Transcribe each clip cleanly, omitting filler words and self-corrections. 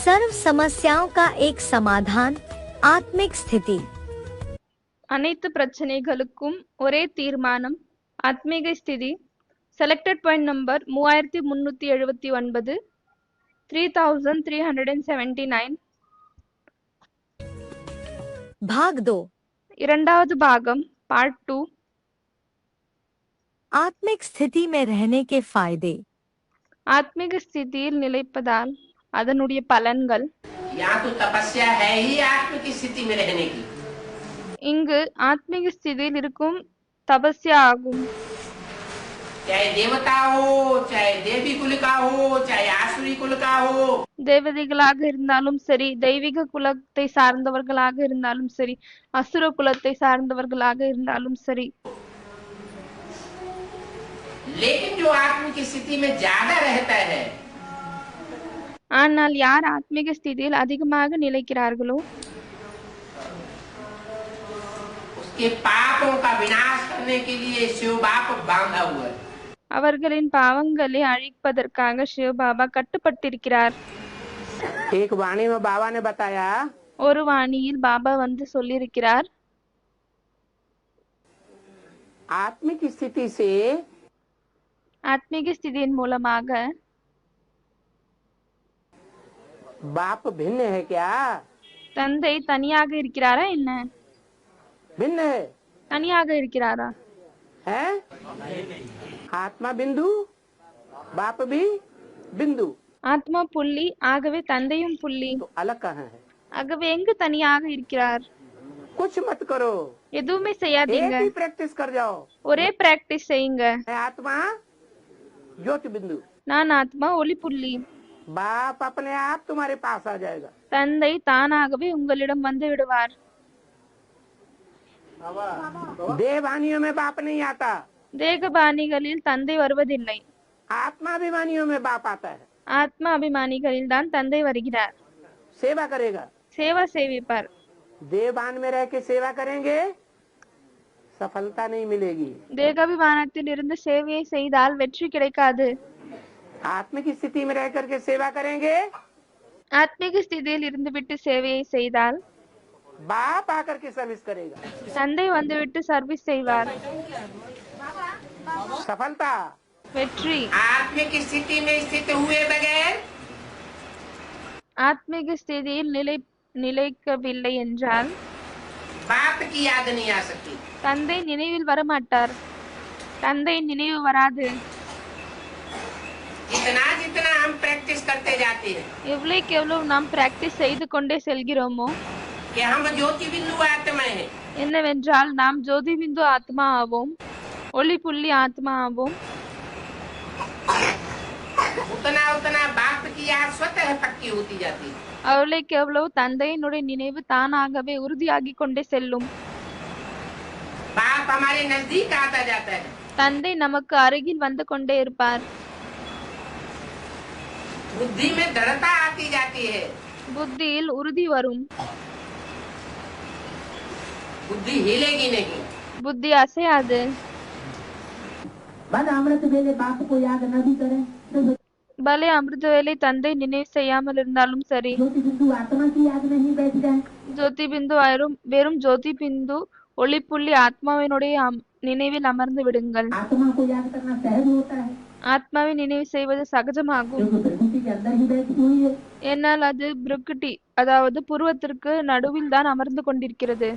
सर्व समस्याओं का एक समाधान, आत्मिक स्थिति। அனைத்து பிரச்சனைகளுக்கும் ஒரே தீர்மானம் ஆத்மீக ஸ்திதி. Selected point number 3379, 3379. भाग 2, இரண்டாவது பாகம், பார்ட் 2. आत्मिक स्थिति में रहने के फायदे। ஆத்மீக ஸ்திதியில் நிலைப்பதால் அதனுடைய பலன்கள். यहाँ तो तपस्या है ही आत्मिक स्थिति में रहने की। இங்கு ஆத்மீக ஸ்திதியில் இருக்கும் தபஸ்யா ஆகும். चाहे देवता हो, चाहे देवी कुल का हो, चाहे आसुरी कुल का हो, தேவதைகளாக இருந்தாலும் சரி, தெய்வீக குலத்தை சார்ந்தவர்களாக இருந்தாலும் சரி, அசுர குலத்தை சார்ந்தவர்களாக இருந்தாலும் சரி. लेकिन जो आत्मिक स्थिति में ज्यादा रहता है, ஆனால் யார் ஆத்மீக ஸ்திதியில் அதிகமாக நிலைக்கிறார்களோ उसके पापों का विनाश करने के लिए शिव बाप बांधा हुआ है। அவர்களின் பாவங்களை அழிப்பதற்காக சிவபாபா கட்டுப்பட்டிருக்கிறார். एक वाणी में बाबा ने बताया, ஒரு வாணியில் பாபா வந்து சொல்லியிருக்கிறார், आत्मिक स्थिति से ஆத்மீக ஸ்திதியின் மூலமாக बाप भिन्न है क्या? தந்தை தனியாக இருக்கிறாரா என்ன? भिन्न है, தனியாக இருக்கிறாரா? है? आत्मा बिंदु, बाप भी बिंदु, ஆத்மா புள்ளி, ஆகவே தந்தையும் புள்ளி. तो अलग कहाँ है? ஆகவே எங்கு தனியாக இருக்கிறார்? कुछ मत करो, எதுவுமே एक செய்யாதீங்க, ही प्रैक्टिस कर जाओ। ஒரே பிராக்டிஸ் செய்யுங்க. है आत्मा ज्योति बिंदु, நான் ஆத்மா ஒளி புள்ளி. बाप अपने आप तुम्हारे पास आ जाएगा। தந்தை தானாகவே உங்களிடம் வந்து விடுவார். देवानियों में बाप नहीं आता, தேகபாணிகளில் தந்தை வருவதில்லை, आत्माभिमानियों में बाप आता है। ஆத்மா அபிமானிகளில் தான் தந்தை வருகிறார். सेवा करेगा, சேவா சேவிப்பார். देवान में रह के सेवा करेंगे, सफलता नहीं मिलेगी। தேகாபிமானத்தில் இருந்து சேவையை செய்தால் வெற்றி கிடைக்காது. आत्मिक स्थिति में रह करके सेवा करेंगे, ஆத்மீக ஸ்திதியில் இருந்து விட்டு சேவையை செய்தால் बाप आकर के सर्विस करेगा। தந்தை வந்துவிட்டு சர்வீஸ் செய்வார். सफलता வெற்றி. आत्मिक स्थिति में स्थित हुए बगैर ஆத்மீக ஸ்திதியில் நிலைக்கவில்லை என்றால் बाप की याद नहीं आ सकती। தந்தை நினைவில் வரமாட்டார். தந்தை நினைவு வராது. जितना जितना हम प्रैक्टिस करते जाते हैं எவ்வளவுக்கு எவ்வளவு நாம் பிராக்டிஸ் செய்து கொண்டே செல்கிறோமோ, कि हम ज्योति बिंदु आत्मा है, என்னவென்றால் நாம் ஜோதி பிந்து ஆத்மா ஆவோம், ஒளி புள்ளி ஆத்மா ஆவோம், उतना उतना बाप की याद स्वतः पक्की होती जाती है। அவ்வளவுக்கு எவ்வளவு தந்தையினுடைய நினைவு தானாகவே உறுதியாகி கொண்டே செல்லும். बाप हमारे नजदीक आता जाता है। தந்தை நமக்கு அருகில் வந்து கொண்டே இருப்பார். बुद्धि में दृढ़ता आती जाती है, புத்தியில் உறுதி வரும். बुद्धि हिलेगी नहीं। புத்தி அசையாது. अमृत वेले बाप को याद न भी करें तो பலே அமிர்த வேலை தந்தை நினைவு செய்யாமல் இருந்தாலும் சரி, ज्योति बिंदु आत्मा की याद नहीं बैठ जाए, ஜோதி பிந்து வெறும் ஜோதி பிந்து ஒளி புள்ளி ஆத்மாவினுடைய நினைவில் அமர்ந்து விடுங்கள். आत्मा को याद करना सहज होता है ஆத்மாவை நினைவு செய்வது சகஜமாகும். क्योंकि प्रकृति के अंदर ही बैठी हुई है। என்னால் அது புருக்குட்டி, அதாவது புருவத்திற்கு நடுவில் தான் அமர்ந்து கொண்டிருக்கிறது.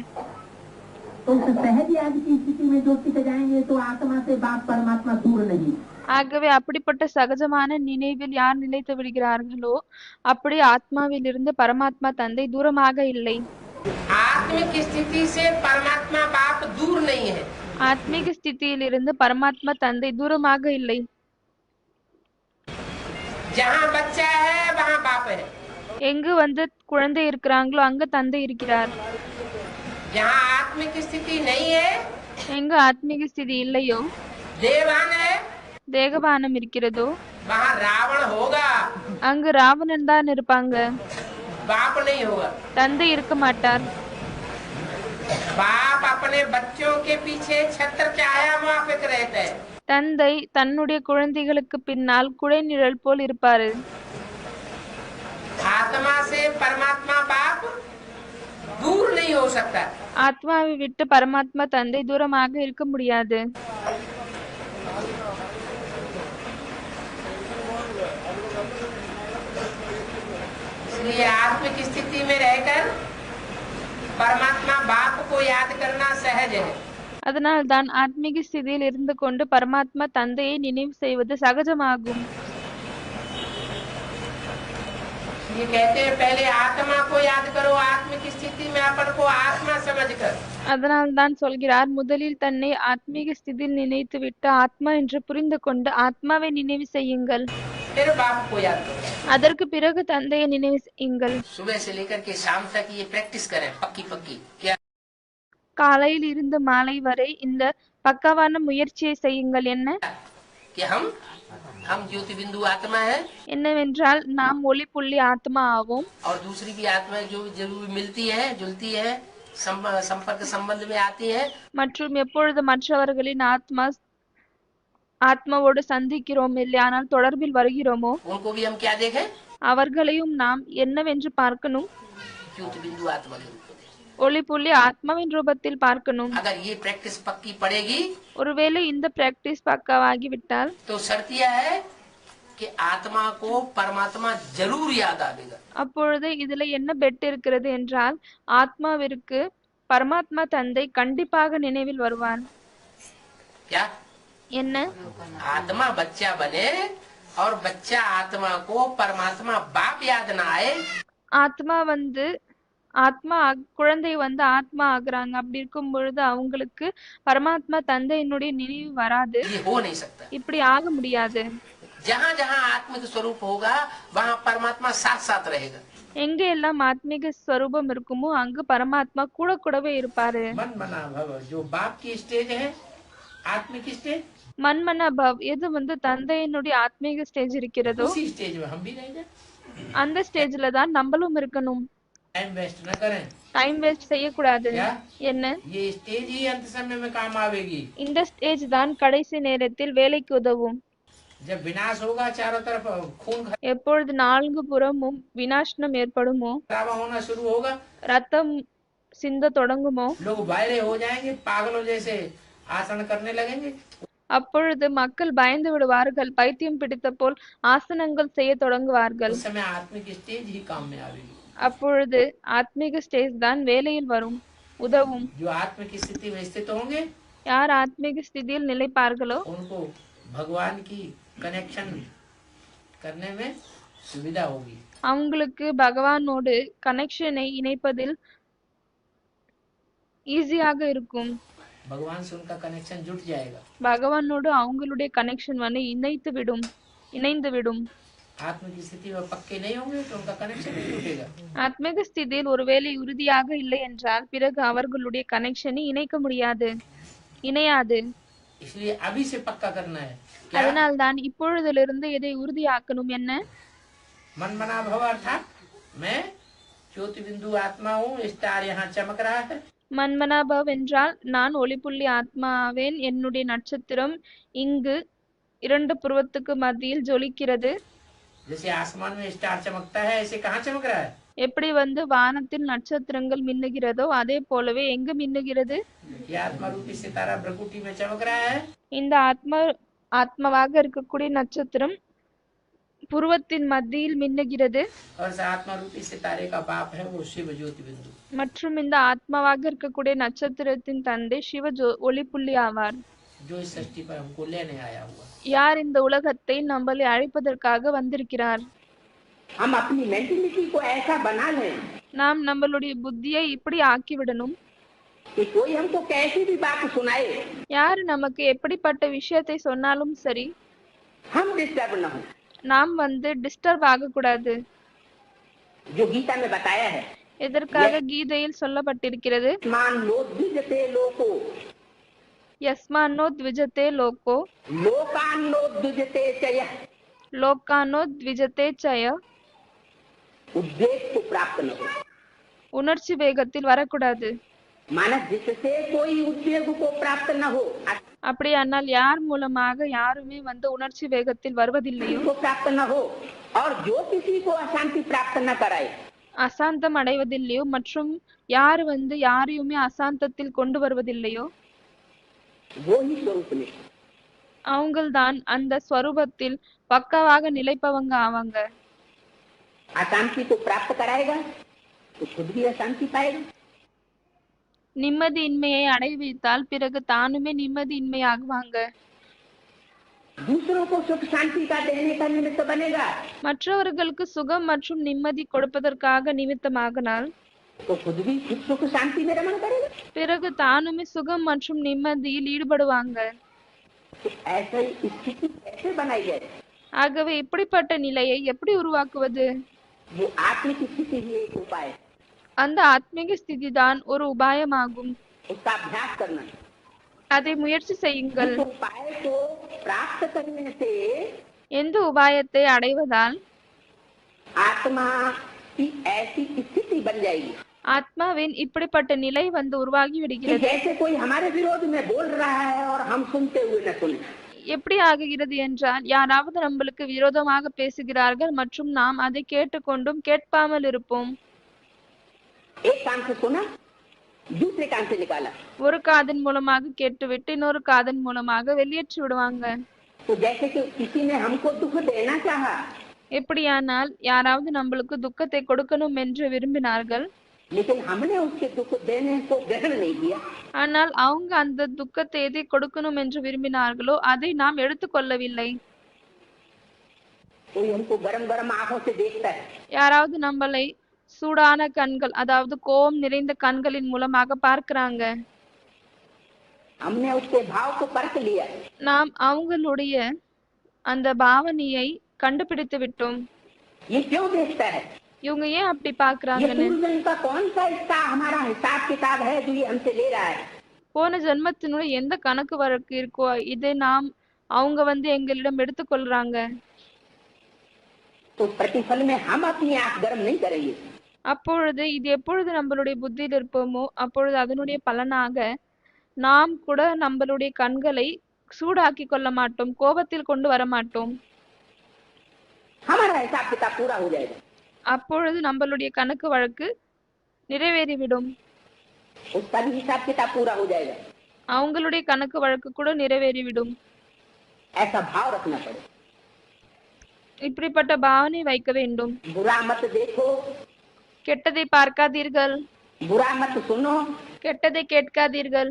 तो उस सहज याद की स्थिति में जो टिक जाएंगे तो आत्मा से बाप परमात्मा दूर नहीं। ஆகவே அப்படிப்பட்ட சகஜமான நினைவில் யார் நிலைத்து விடுகிறார்களோ அப்படி ஆத்மாவில் இருந்து பரமாத்மா தந்தை தூரமாக இல்லை. आत्मिक स्थिति से परमात्मा बाप दूर नहीं है। ஆத்மீக ஸ்திதியில் இருந்து பரமாத்மா தந்தை தூரமாக இல்லை. जहाँ बच्चा है वहाँ बाप है, எங்கு வந்து குழந்தை இருக்கிறாங்களோ அங்க தந்தை இருக்கிறார். जहाँ आत्मिक स्थिति नहीं है எங்கு ஆத்மீக ஸ்திதி இல்லையோ, देवान है, தேகபானம் இருக்கிறதோ वहाँ रावण होगा, அங்கு ராவணன் தான் இருப்பாங்க. बाप नहीं होगा। தந்தை இருக்க மாட்டார். बाप अपने बच्चों के पीछे छत्र छाया माफिक रहता है। தந்தை தன்னுடைய குழந்தைகளுக்கு பின்னால் குடை நிழல் போல் இருப்பாரு. आत्मा परमात्मा बाप दूर नहीं हो सकता। ஆத்மாவை விட்டு பரமாத்மா தந்தை தூரமாக இருக்க முடியாது. इसलिए आत्मिक स्थिति में रहकर परमात्मा बाप को याद करना सहज है। அதனால் தான் ஆத்மீக ஸ்திதியில் இருந்து கொண்டு பரமாத்மா தந்தையை நினைவு செய்வது சகஜமாகும். ये कहते हैं पहले आत्मा को याद करो, आत्मिक स्थिति में अपन को आत्मा समझकर। அதனால் தான் சொல்கிறார், முதலில் தன்னை ஆத்மீக ஸ்திதியில் நினைத்து விட்டு ஆத்மா என்று புரிந்து கொண்டு ஆத்மாவை நினைவு செய்யுங்கள். फिर बाप को याद करो। அதற்கு பிறகு தந்தையை நினைவு செய்யுங்கள். सुबह से लेकर के शाम तक ये प्रैक्टिस करें पक्की पक्की। क्या காலையில் இருந்து மாலை வரை இந்த பக்கவான முயற்சியை செய்யுங்கள். என்ன कि हम ज्योति बिंदु आत्मा है என்னவென்றால் நாம் ஒளி புள்ளி ஆத்மா ஆவோம். और दूसरी भी आत्मा जो जरूर मिलती है जुलती है संपर्क संबंध में आती है। மற்றும் எப்பொழுது மற்றவர்களின் ஆத்மாவோடு சந்திக்கிறோம் இல்லையானால் தொடர்பில் வருகிறோமோ उनको भी हम क्या देखें? அவர்களையும் நாம் என்னவென்று பார்க்கணும்? ज्योति बिंदु आत्मा के रूप में। ஒளி புள்ளி ஆத்மாவின் ரூபத்தில் பார்க்கணும். अगर ये प्रैक्टिस पक्की पड़ेगी ஒருவேளை இந்த பிராக்டிஸ் பக்காவாகி விட்டால் तो शर्त यह है कि आत्मा को परमात्मा जरूर याद आएगा। அப்பொழுது இதுல என்ன பெட் இருக்கிறது என்றால் ஆத்மாவிற்கு பரமாத்மா தந்தை கண்டிப்பாக நினைவில் வருவார். क्या என்ன आत्मा बच्चा बने और बच्चा आत्मा को परमात्मा बाप याद ना आए? குழந்தை ஆத்மா ஆகுறாங்க. அப்படி இருக்கும் பொழுது அவங்களுக்கு பரமாத்மா தந்தையினுடைய நினைவு வராது. ये हो नहीं सकता। இப்படி ஆக முடியாது. जहाँ जहाँ आत्मिक स्वरूप होगा वहाँ परमात्मा साथ साथ रहेगा। எங்க எல்லாம் ஆத்மீக ஸ்வரூபம் இருக்குமோ அங்கு பரமாத்மா கூட கூடவே இருப்பாரு. मन मना भव जो बाप की स्टेज है आत्मिक स्टेज, மன்மனா பவ் எது தந்தையினுடைய ஆத்மீக ஸ்டேஜ் இருக்கிறதோ उसी स्टेज में हम भी रहेंगे। அந்த ஸ்டேஜ்ல தான் நம்மளும் இருக்கணும். टाइम वेस्ट न करें। டைம் வேஸ்ட் செய்யக்கூடாது. क्या என்ன ये स्टेज ही अंत समय में काम आवेगी। இந்த ஸ்டேஜ் தான் கடைசி நேரத்தில் வேலைக்கு உதவும். जब विनाश होगा चारों तरफ खून எப்பொழுது நான்கு புறமும் விநாசனம் ஏற்படுமோ खराबा होना शुरू होगा, ரத்தம் சிந்த தொடங்குமோ लोग वायरे हो जाएंगे, पागलों जैसे आसन करने लगेंगे। அப்பொழுது மக்கள் பயந்து விடுவார்கள். பைத்தியம் பிடித்த போல் ஆசனங்கள் செய்ய தொடங்குவார்கள். उस समय आत्मिक स्टेज ही काम में आवेगी। அப்பொழுது ஆத்மீக ஸ்டேஜ் தான் வேலையில் வரும், உதவும். जो आत्मिक स्थिति में स्थित होंगे யார் ஆத்மீக ஸ்திதியில் நிலைப்பார்களோ उनको भगवान की कनेक्शन करने में सुविधा होगी। அவங்களுக்கு பகவானோடு கனெக்ஷனை இணைப்பதில் ஈஸியாக இருக்கும். भगवान से उनका कनेक्शन जुट जाएगा। பகவானோடு அவங்களுடைய கனெக்ஷன் இணைந்து விடும். आत्मिक स्थिति में पक्के नहीं होंगे तो उनका कनेक्शन नहीं जुटेगा। ஆத்மீக ஸ்திதியில் ஒருவேளை உறுதியாக இல்லை என்றால் பிறகு அவர்களுடைய கனெக்ஷனை இணைக்க முடியாது, இணையாது. इसलिए अभी से पक्का करना है। क्या அதனால் தான் இப்பொழுதிலிருந்து இதை உறுதியாக்கணும். என்ன मन मना भव अर्थात मैं ज्योति बिंदु आत्मा हूँ, स्टार यहाँ चमक रहा है। மன்மனாபவ் என்றால் நான் ஒளிப்புள்ளி ஆத்மாவேன், என்னுடைய நட்சத்திரம் இங்கு இரண்டு புருவத்துக்கு மத்தியில் ஜொலிக்கிறது. जैसे आसमान में स्टार चमकता है ऐसे कहाँ चमक रहा है? எப்படி வானத்தில் நட்சத்திரங்கள் மின்னுகிறதோ அதே போலவே எங்கு மின்னுகிறது? ये आत्मा रूपी सितारा भ्रकुटी में चमक रहा है। இந்த ஆத்மாவாக இருக்கக்கூடிய நட்சத்திரம் புருவத்தின் மத்தியில் மின்னுகிறது. और इस आत्मा रूपी सितारे का बाप है वो शिव ज्योति बिंदु। மற்றும் இந்த ஆத்மாவாக இருக்கக்கூடிய நட்சத்திரத்தின் தந்தை சிவ ஒளிப்புள்ளி ஆவார். जो इस सृष्टि पर हमको लेने आया हुआ। யார் இந்த உலகத்தை நம்மளை அழைப்பதற்காக வந்திருக்கிறார். हम अपनी मेंटलिटी को ऐसा बना लें நாம் நம்மளுடைய புத்தியை இப்படி ஆக்கிவிடணும். कि कोई हमको कैसी भी बात सुनाए யார் நமக்கு எப்படிப்பட்ட விஷயத்தை சொன்னாலும் சரி हम डिस्टर्ब न हो। நாம் டிஸ்டர்ப் ஆகக்கூடாது. जो गीता में बताया है இதற்காக கீதையில் சொல்லப்பட்டிருக்கிறது, मान लो द्विजते लोको யஸ்மானோ த்விஜதே லோகோ लोकान्नो द्विजते चय லோகானோ த்விஜதே சய. उद्वेग को प्राप्त न हो। உணர்ச்சி வேகத்தில் வரக்கூடாது. मानस जिससे कोई उद्वेग को प्राप्त न हो அப்படியானால் யார் மூலமாக யாருமே உணர்ச்சி வேகத்தில் வருவதில்லையோ को प्राप्त न हो और जो किसी को अशांति प्राप्त न कराए அசாந்தம் அடைவதில்லையோ மற்றும் யார் யாரையுமே அசாந்தத்தில் கொண்டு வருவதில்லையோ वो ही स्वरूप ने அவங்கள்தான் அந்த ஸ்வரூபத்தில் பக்காவாக நிலைப்பவங்க ஆவாங்க. अशांति को प्राप्त कराएगा तो खुद भी अशांति पाएगा। நிம்மதியின்மையை அடைவித்தால் பிறகு தானுமே நிம்மதியின்மையாகுவாங்க. दूसरों को सुख शांति का देने का निमित्त बनेगा மற்றவர்களுக்கு சுகம் மற்றும் நிம்மதி கொடுப்பதற்காக நிமித்தமாகனால் तो खुद भी सुख शांति में रमण करेगा। பிறகு தானுமே சுகம் மற்றும் நிம்மதியில் ஈடுபடுவாங்க. तो ऐसा ही स्थिति कैसे बनाई जाए? ஆகவே இப்படிப்பட்ட நிலையை எப்படி உருவாக்குவது? वो आत्मिक स्थिति ही एक उपाय है। அந்த ஆத்மீக ஸ்திதி தான் ஒரு உபாயமாகும். उसका अभ्यास करना। அதை முயற்சி செய்யுங்கள். इस उपाय को प्राप्त करने से எந்த உபாயத்தை அடைவதால் आत्मा की ऐसी स्थिति बन जाएगी ஆத்மாவின் இப்படிப்பட்ட நிலை உருவாகி कि விடுகிறது. जैसे कोई हमारे विरोध में बोल रहा है और हम सुनते हुए न सुने। எப்படி ஆகுகிறது என்றால் யாராவது நம்மளுக்கு விரோதமாக பேசுகிறார்கள் மற்றும் நாம் அதை கேட்டுக்கொண்டும் கேட்பாமல் இருப்போம். एक कान से सुना दूसरे कान से निकाला। ஒரு காதின் மூலமாக கேட்டுவிட்டு இன்னொரு காதின் மூலமாக வெளியேற்றி விடுவாங்க. तो जैसे कि किसी ने हमको दुख देना चाहा எப்படியானால் யாராவது நம்மளுக்கு துக்கத்தை கொடுக்கணும் என்று விரும்பினார்கள். लेकिन हमने उसके दुख देने को ग्रहण नहीं किया। ஆனால் அவங்க அந்த துக்கத்தை எதை கொடுக்கணும் என்று விரும்பினார்களோ அதை நாம் எடுத்துக்கொள்ளவில்லை. कोई हमको गरम गरम आंखों से देखता है யாராவது நம்மளை சூடான கண்கள் அதாவது கோபம் நிறைந்த கண்களின் மூலமாக பார்க்கிறாங்க. हमने उसके भाव को परख लिया। நாம் அவங்களுடைய அந்த பாவனையை கண்டுபிடித்து விட்டோம். ये क्यों देखता है? இவங்க ஏன் அப்படி ये பாக்குறாங்கன்னு. पूर्व जन्म का कौन सा इसका हमारा हिसाब किताब है जो ये हमसे ले रहा है? போன ஜென்மத்தினுடைய எந்த கணக்கு வழக்கு இருக்கோ இதை நாம் அவங்க எங்களிடம் எடுத்துக்கொள்றாங்க. तो प्रतिफल में हम अपनी आंख गर्म नहीं करेंगे। அப்பொழுது இது எப்பொழுது நம்மளுடைய புத்தியில் இருப்போமோ அப்பொழுது அதனுடைய பலனாக நாம் கூட நம்மளுடைய கண்களை சூடாக்கி கொள்ள மாட்டோம், கோபத்தில் கொண்டு வர மாட்டோம். हमारा हिसाब किताब पूरा हो जाएगा। அப்பொழுது நம்மளுடைய கணக்கு வழக்கு நிறைவேறிவிடும். उसका भी हिसाब किताब पूरा हो जाएगा। அவங்களுடைய கணக்கு வழக்கு கூட நிறைவேறிவிடும். ऐसा भाव रखना पड़े। இப்படிப்பட்ட பாவனை வைக்க வேண்டும். बुरा मत देखो, கெட்டதை பார்க்காதீர்கள், बुरा मत सुनो, கெட்டதை கேட்காதீர்கள்,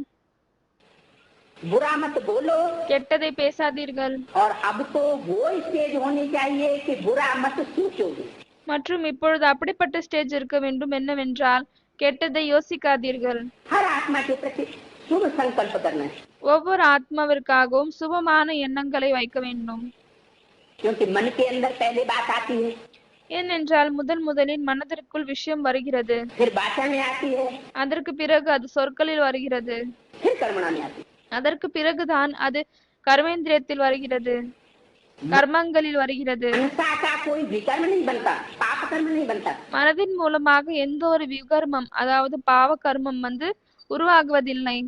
बुरा मत बोलो। கெட்டதை பேசாதீர்கள். और अब तो वो स्टेज होनी चाहिए कि बुरा मत सोचोगे। மற்றும் இப்பொழுது அப்படிப்பட்ட ஸ்டேஜ் இருக்க வேண்டும் என்னவென்றால் கெட்டதை யோசிக்காதீர்கள். हर आत्मा के प्रति शुभ संकल्प करना है ஒவ்வொரு ஆத்மாவிற்காகவும் சுபமான எண்ணங்களை வைக்க வேண்டும். क्योंकि मन के अंदर पहले बात आती है, ஏனென்றால் முதலில் மனதிற்குள் விஷயம் வருகிறது, फिर वाचा में आती है, அதற்கு பிறகு அது சொற்களில் வருகிறது, फिर कर्मणा में आती है। அதற்கு பிறகுதான் அது கர்மேந்திரியத்தில் வருகிறது, கர்மங்களில் வருகிறது. हिंसा का कोई विकर्म नहीं बनता, पाप कर्म नहीं बनता। மனதின் மூலமாக எந்த ஒரு விகர்மம் அதாவது பாவ கர்மம் உருவாகுவதில்லை.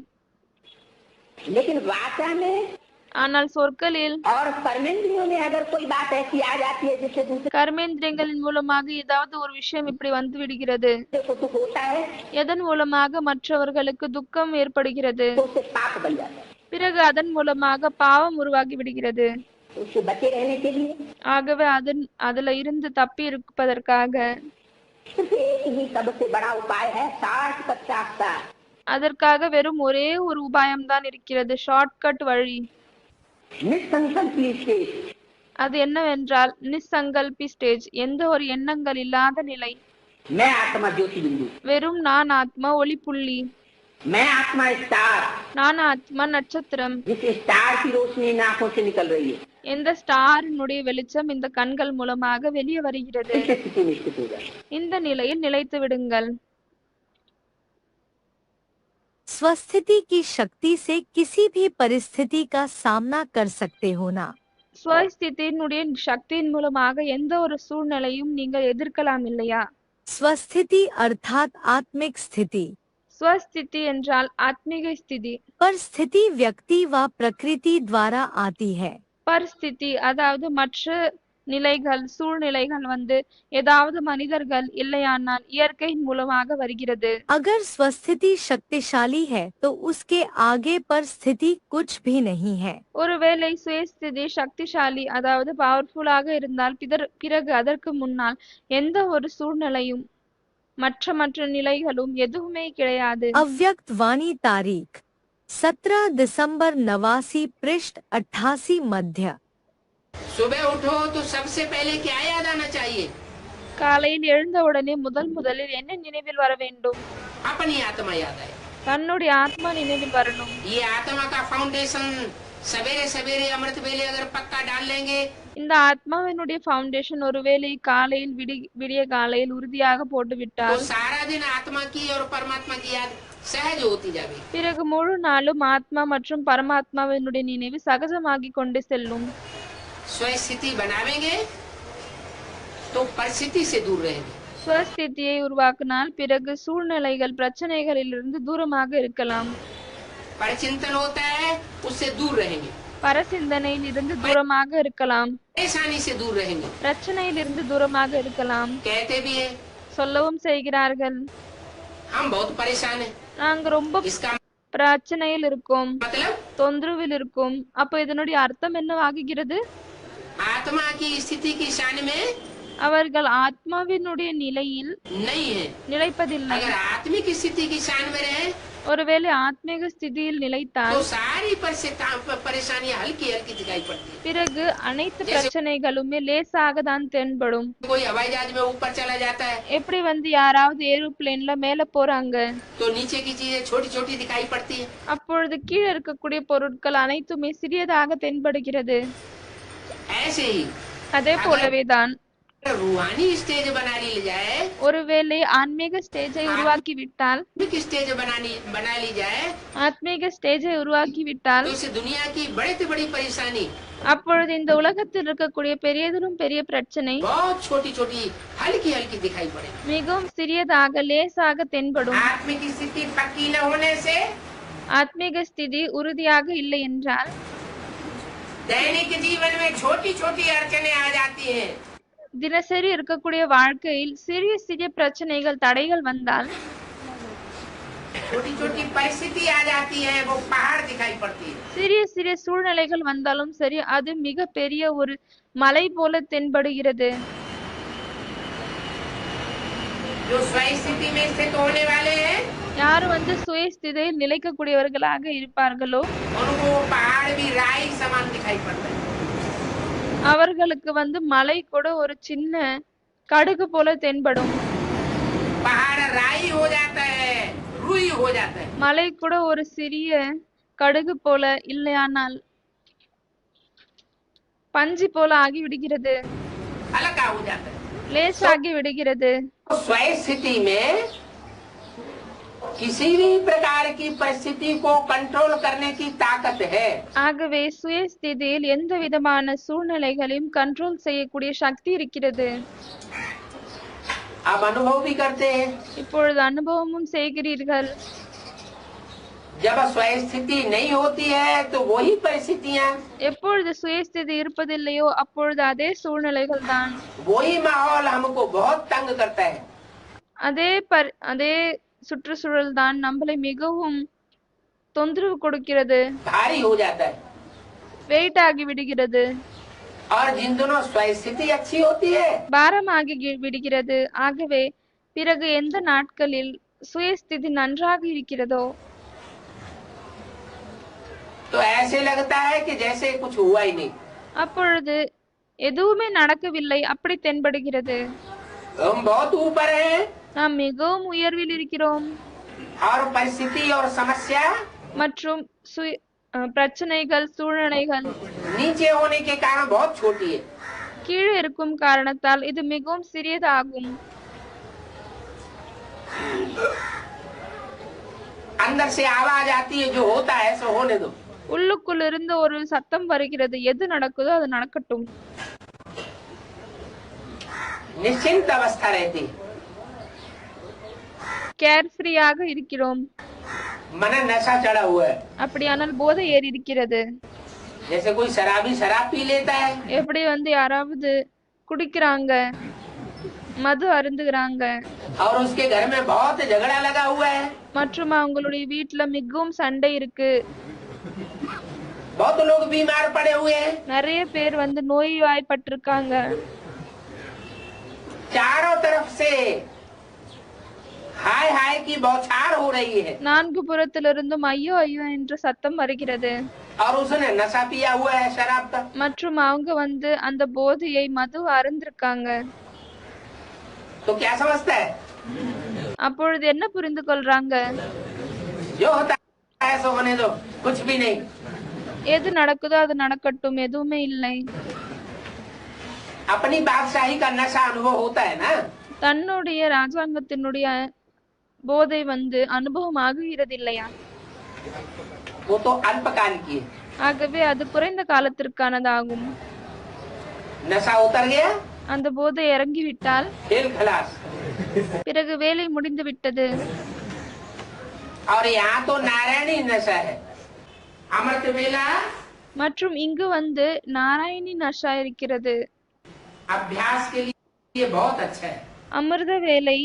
लेकिन वाचा में ஆனால் சொற்களில் और कर्मेंद्रियों में अगर कोई बात ऐसी आ जाती है जिससे दूसरे கர்மேந்திரியங்களின் மூலமாக ஏதாவது ஒரு விஷயம் இப்படி வந்து விடுகிறது, को दुख होता है எதன் மூலமாக மற்றவர்களுக்கு துக்கம் ஏற்படுகிறது, तो उससे पाप बन जाता है। பிறகு அதன் மூலமாக பாவம் உருவாகி விடுகிறது. तो उससे बचे रहने के लिए ஆகவே அதுல இருந்து தப்பி இருப்பதற்காக सिर्फ एक ही सबसे बड़ा उपाय है, 60 रास्ता। அதற்காக வெறும் ஒரே ஒரு உபாயம்தான் இருக்கிறது, ஷார்ட்கட் வழி. निसंकल्पी स्टेज, அது என்னவென்றால் நிசங்கல்பி ஸ்டேஜ், எந்த ஒரு எண்ணங்கள் இல்லாத நிலை. मैं आत्मा ज्योति बिंदु, வெறும் நான் ஆத்மா ஒளி புள்ளி, मैं आत्मा स्टार, நான் ஆத்மா நட்சத்திரம். जिस स्टार की रोशनी इन आंखों से निकल रही है, எந்த ஸ்டாரினுடைய வெளிச்சம் இந்த கண்கள் மூலமாக வெளியே வருகிறது. इस स्थिति में स्थित हो जाए। இந்த நிலையில் நிலைத்து விடுங்கள். स्वस्थिति की शक्ति से किसी भी परिस्थिति का सामना कर सकते हो ना। ஸ்வஸ்திதியினுடைய சக்தியின் மூலமாக எந்த ஒரு சூழ்நிலையும் நீங்கள் எதிர்க்கலாம் இல்லையா? स्वस्थिति अर्थात आत्मिक स्थिति, ஸ்வஸ்திதி என்றால் ஆத்மீக ஸ்திதி. पर स्थिति व्यक्ति व प्रकृति द्वारा आती है। பரிஸ்திதி அதாவது மற்ற நிலைகள் சூழ்நிலைகள் வந்து ஏதாவது மனிதர்கள் இல்லையானால் இயற்கையின் மூலமாக வருகிறது. अगर स्वस्थिति शक्तिशाली है तो उसके आगे पर स्थिति कुछ भी नहीं है. ஒருவேளை சுயஸ்திதி சக்திசாலி அதாவது பவர்ஃபுல்லாக இருந்தால் பிறகு அதற்கு முன்னால் எந்த ஒரு சூழ்நிலையும் மற்ற நிலைகளும் எதுவுமே கிடையாது. अव्यक्त वाणी तारीख 17 दिसंबर 89 पृष्ठ 88 मध्य. सुबह उठो तो सबसे पहले क्या याद आना चाहिए? காலையில் எழுந்தவுடனே முதலில் என்ன நினைவில் வர வேண்டும்? अपनी आत्मा याद आए. தன்னுடைய ஆத்மா நினைவில் வரணும். ये आत्मा का फाउंडेशन सवेरे सवेरे अमृत वेले अगर पक्का डाल लेंगे, இந்த ஆத்மாவினுடைய ஃபவுண்டேஷன் ஒருவேளை காலையில் விடிய காலையில் உறுதியாக போட்டு तो விட்டால் सारा दिन आत्मा की और परमात्मा की याद सहज होती जाएगी. பிறகு முழு நாளும் ஆத்மா மற்றும் பரமாத்மாவினுடைய நினைவு சகஜமாகி கொண்டு செல்லும். स्वस्थिति बनावेंगे तो परिस्थिति से दूर रहेंगे. ஸ்வஸ்திதியை உருவாக்கினால் பிறகு சூழ்நிலைகள் பிரச்சனைகளிலிருந்து தூரமாக இருக்கலாம். परिचिंतन होता है, उससे दूर रहेंगे. பரசிந்தனையில் இருந்து தூரமாக இருக்கலாம். परेशानी से दूर रहेंगे. பிரச்சனையில் இருந்து தூரமாக இருக்கலாம். कहते भी है சொல்லவும் செய்கிறார்கள், हम बहुत परेशान हैं. நாங்க ரொம்ப इसका பிரச்சனையில் இருக்கோம், मतलब தொந்தரவில் இருக்கும். அப்ப இதனுடைய அர்த்தம் என்னவாகிறது? आत्मा की स्थिति की शान में அவர்கள் ஆத்மாவினுடைய நிலையில் नहीं है. நிலைப்பதில்லை. अगर आत्मिक स्थिति की शान में रहे ஒருவேளை ஆத்மீக ஸ்திதியில் நிலைத்தால் तो सारी परेशानियां हल्की हल्की दिखाई पड़ती है. பிறகு அனைத்து பிரச்சனைகளுமே லேசாக தான் தென்படும். कोई हवाई जहाज में ऊपर चला जाता है எப்படி வந்து யாராவது ஏரோப்ளேன்ல மேல போறாங்க, तो नीचे की चीजें छोटी छोटी दिखाई पड़ती है. அப்பொழுது கீழே இருக்கக்கூடிய பொருட்கள் அனைத்துமே சிறியதாக தென்படுகிறது. ऐसे ही அதே போலவேதான் रूहानी स्टेज बना ली जाए, ஒருவேளை ஆன்மீக ஸ்டேஜை உருவாக்கி விட்டால் स्टेज बना ली जाए, ஆத்மீக ஸ்டேஜை உருவாக்கி விட்டால் तो इस दुनिया की बड़ी से बड़ी परेशानी அப்பொழுது இந்த உலகத்தில் இருக்கக்கூடிய பெரியதிலும் பெரிய பிரச்சனை बहुत छोटी छोटी हल्की हल्की दिखाई पड़ेगी. மிகவும் சிறியதாக லேசாக தென்படும். आत्मिक स्थिति पक्की न होने से ஆத்மீக ஸ்திதி உறுதியாக இல்லை என்றால் दैनिक जीवन में छोटी छोटी अड़चने आ जाती हैं. தினசரி இருக்கக்கூடிய வாழ்க்கையில் சிறிய சிறிய பிரச்சனைகள் தடைகள் வந்தால் छोटी छोटी परिस्थिति आ जाती है, वो पहाड़ दिखाई पड़ती है. சிறிய சிறிய சூழ்நிலைகள் வந்தாலும் சரி அது மிக பெரிய ஒரு மலை போல தென்படுகிறது. जो स्वस्थिति में स्थित होने वाले हैं யாரு வந்து சுயஸ்திதியில் நிலைக்கக்கூடியவர்களாக இருப்பார்களோ उनको वो पहाड़ भी राई समान दिखाई पड़ता है. அவர்களுக்கு வந்து மலை கூட ஒரு சின்ன கடுகு போல தென்படும். पहाड़ राई हो जाता है, रुई हो जाता है. மலை கூட ஒரு சிறிய கடுகு போல இல்லையானால் பஞ்சு போல ஆகி விடுகிறது, हल्का हो जाता है. லேசாகி விடுகிறது. स्वस्थिति में किसी भी प्रकार की परिस्थिति को कंट्रोल करने की ताकत है. ஆகவே சுயஸ்திதியில் எந்த விதமான சூழ்நிலைகளையும் கண்ட்ரோல் செய்யக்கூடிய சக்தி இருக்கிறது. आप अनुभव भी करते हैं. இப்பொழுது அனுபவமும் செய்கிறீர்கள். जब स्वस्थिति नहीं होती है तो वही परिस्थितियां, எப்பொழுது சுயஸ்திதி இருப்பதில்லையோ அப்பொழுது அதே சூழ்நிலைகள் தான், वही माहौल हमको बहुत तंग करता है. அதே சுற்றுச்சூழல் தான் நம்மளை மிகவும் தொந்தரவு கொடுக்கிறது, भारी हो जाता है. வெயிட் ஆகி விடுகிறது, और जिन दिनों स्वस्थिति अच्छी होती है பாரமாகி விடுகிறது. ஆகவே பிறகு எந்த நாட்களில் சுயஸ்திதி நன்றாக இருக்கிறதோ तो ऐसे लगता है कि जैसे कुछ हुआ ही नहीं. அப்பொழுது எதுவுமே நடக்கவில்லை அப்படி தென்படுகிறது. हम बहुत ऊपर हैं நாம் மிகவும் உயர்வில் இருக்கிறோம் और परिस्थिति और समस्या மற்றும் பிரச்சனைகள் சூழ்நிலைகள் नीचे होने के कारण बहुत छोटी है. கீழே இருக்கும் காரணத்தால் இது மிகவும் சிறியதாகும். अंदर से आवाज आती है, जो होता है सो होने दो. உள்ளுக்குள் இருந்து ஒரு சத்தம் வருகிறது, எது நடக்குதோ அது நடக்கட்டும். निश्चिंत अवस्था रहती है. கேர்ஃப்ரீயாக இருக்கிறோம். मन नशा चढ़ा हुआ है. அப்படியானால் போதை ஏறி இருக்கிறது. जैसे कोई शराबी शराब पी लेता है எப்படி வந்து யாராவது குடிக்கிறாங்க, மது அருந்துகிறாங்க, और उसके घर में बहुत झगड़ा लगा हुआ है, மற்றும் அவங்களுடைய வீட்டுல மிகவும் சண்டை இருக்கு. बहुत लोग बीमार पड़े हुए हैं, நிறைய பேர் வந்து நோய்வாய்ப்பட்டிருக்காங்க. चारों तरफ से हाय हाय की बौछार हो रही है, நான்கு புறத்திலிருந்தும் ஐயோ ஐயோ என்று சத்தம் வருகிறது. और उसने नशा पिया हुआ है शराब का। மற்றும் அவங்க வந்து அந்த போதையை மது அருந்திருக்காங்க. तो क्या समझता है? அப்பொழுது என்ன புரிந்து கொள்றாங்க? जो होता है सो होने दो, कुछ भी नहीं। எது நடக்குதோ அது நடக்கட்டும், எதுவுமே இல்லை. अपनी बादशाही का नशा अनुभव होता है ना, தன்னுடைய ராஜாங்கத்தினுடைய போதை வந்து அனுபவம் ஆகுகிறது இல்லையா? वो तो अल्पकाल की है। ஆகவே அது குறைந்த காலத்திற்கானதாகும். नशा उतर गया, அந்த போதை இறங்கிவிட்டால் खेल खलास। பிறகு வேலை முடிந்து விட்டது. और यहाँ तो नारायणी नशा है, अमृत वेला மற்றும் இங்கு வந்து நாராயணி நஷா இருக்கிறது. अभ्यास के लिए बहुत अच्छा है। அமிர்த வேலை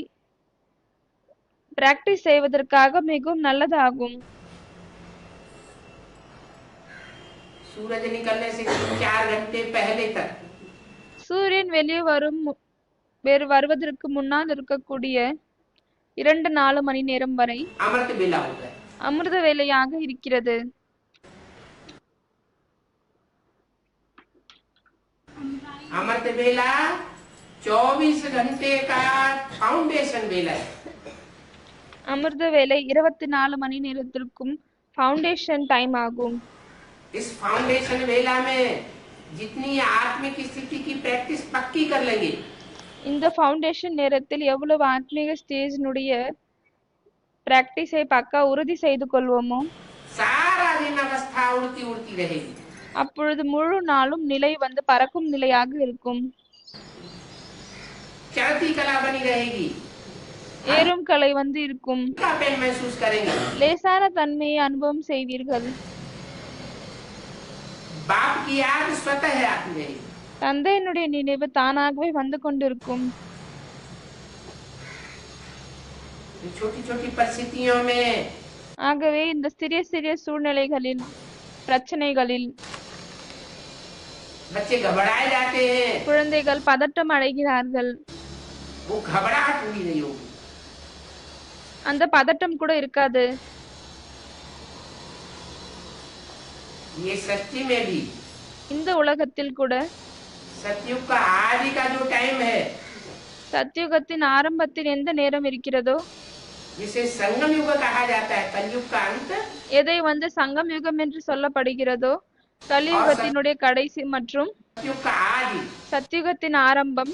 பிராக்டிஸ் செய்வதற்காக மிகவும் நல்லதாகும். सूरज निकलने से 4 घंटे पहले तक சூரியன் வெளியே வருவதற்கு முன்னால் இருக்கக்கூடிய 2-4 மணி நேரம் வரை अमृत वेला होता है। அமிர்த வேலையாக இருக்கிறது. अमृत वेला 24 घंटे का फाउंडेशन वेला है। அமிர்த வேலை 24 மணி நேரத்திற்கும் ஃபவுண்டேஷன் டைம் ஆகும். इस फाउंडेशन वेला में जितनी आत्मिक स्थिति की प्रैक्टिस पक्की कर लेंगे, இந்த ஃபவுண்டேஷன் நேரத்தில் எவ்வளவு ஆத்மீக ஸ்டேஜினுடைய பிராக்டிஸை பக்கா உறுதி செய்து கொள்வோமோ सारा दिन अवस्था उड़ती उड़ती रहेगी। அப்பொழுது முழு நாளும் நிலை வந்து பறக்கும் நிலையாக இருக்கும். चलती कला बनी रहेगी, ஏறும் கலை வந்து இருக்கும். पेन महसूस करेंगे। லேசான தன்மையை अनुभवம் செய்வீர்கள். बाप की याद स्वतः आती रहेगी। தந்தையினுடைய நினைவு தானாகவே வந்து கொண்டிருக்கும். छोटी छोटी परिस्थितियों में ஆகவே இந்த சிறிய சிறிய சூழ்நிலைகளில் பிரச்சனைகளில் बच्चे घबराए जाते हैं, குழந்தைகள் பதட்டம் அடைகிறார்கள். वो घबराहट भी नहीं होगी। அந்த பதட்டம் கூட இருக்காது. ये सच्ची में भी இந்த உலகத்தில் கூட सतयुग का आदि का जो टाइम है, சத்தியுகத்தின் ஆரம்பத்தில் எந்த நேரம் இருக்கிறதோ जिसे संगम युग कहा जाता है, कलयुग का अंत, எதை வந்து சங்கம் யுகம் என்று சொல்லப்படுகிறதோ கலியுகத்தினுடைய கடைசி மற்றும் सतयुग का आदि, சத்தியுகத்தின் ஆரம்பம்,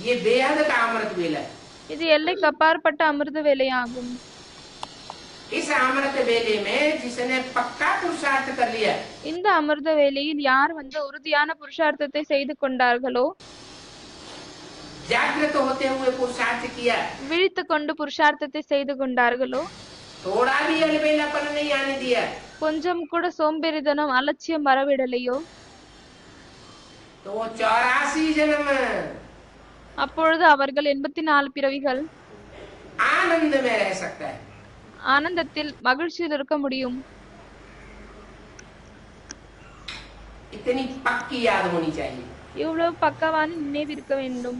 ये बेहद का अमृत वेला है। இது எல்லைக்கு அப்பாற்பட்ட அமிர்த வேலையாகும். इस अमृत वेले में जिसने पक्का पुरुषार्थ कर लिया, இந்த அமிர்த வேலையில் யார் வந்து உறுதியான புருஷார்த்தத்தை செய்து கொண்டார்களோ, जागृत होते हुए पुरुषार्थ किया, விழித்து கொண்டு புருஷார்த்தத்தை செய்து கொண்டார்களோ, थोड़ा भी अलबेलापन नहीं आने दिया, கொஞ்சம் கூட சோம்பேறித்தனம் அலட்சியம் வரவிடலையோ, तो वो 84 जन्म அப்பொழுது அவர்கள் 84 பிறவிகள் आनंद में रह सकता है। ஆனந்தத்தில் மகிழ்ச்சியில் இருக்க முடியும். इतनी पक्की याद होनी चाहिए। இவ்வளவு பக்கவான நினைவு இருக்க வேண்டும்.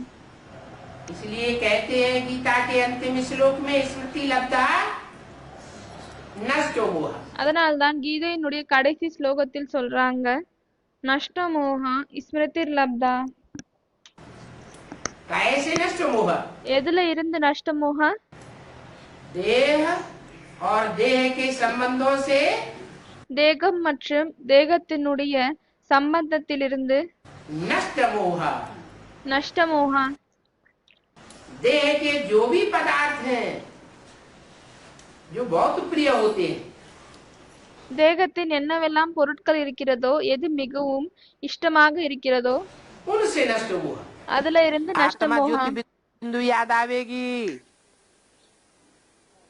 इसलिए कहते हैं गीता के अंतिम श्लोक में स्मृति लब्धा नष्ट हुआ। அதனால்தான் கீதையினுடைய கடைசி ஸ்லோகத்தில் சொல்றாங்க, நஷ்டமோகா ஸ்மிருதிர் லப்தா. कैसे नष्ट मोह? எதுல இருந்து நஷ்டமோகா? देह और देह के संबंधों से தேகம் மற்றும் தேகத்தினுடைய சம்பந்தத்திலிருந்து नष्ट मोह। நஷ்டமோகா. देह के जो भी पदार्थ हैं जो बहुत प्रिय होते हैं, தேகத்தின் என்னவெல்லாம் பொருட்கள் இருக்கிறதோ, எது மிகவும் இஷ்டமாக இருக்கிறதோ उनसे नष्ट मोह। அதுல இருந்து आत्मा நஷ்டமோகா. ज्योति बिंदु याद आवेगी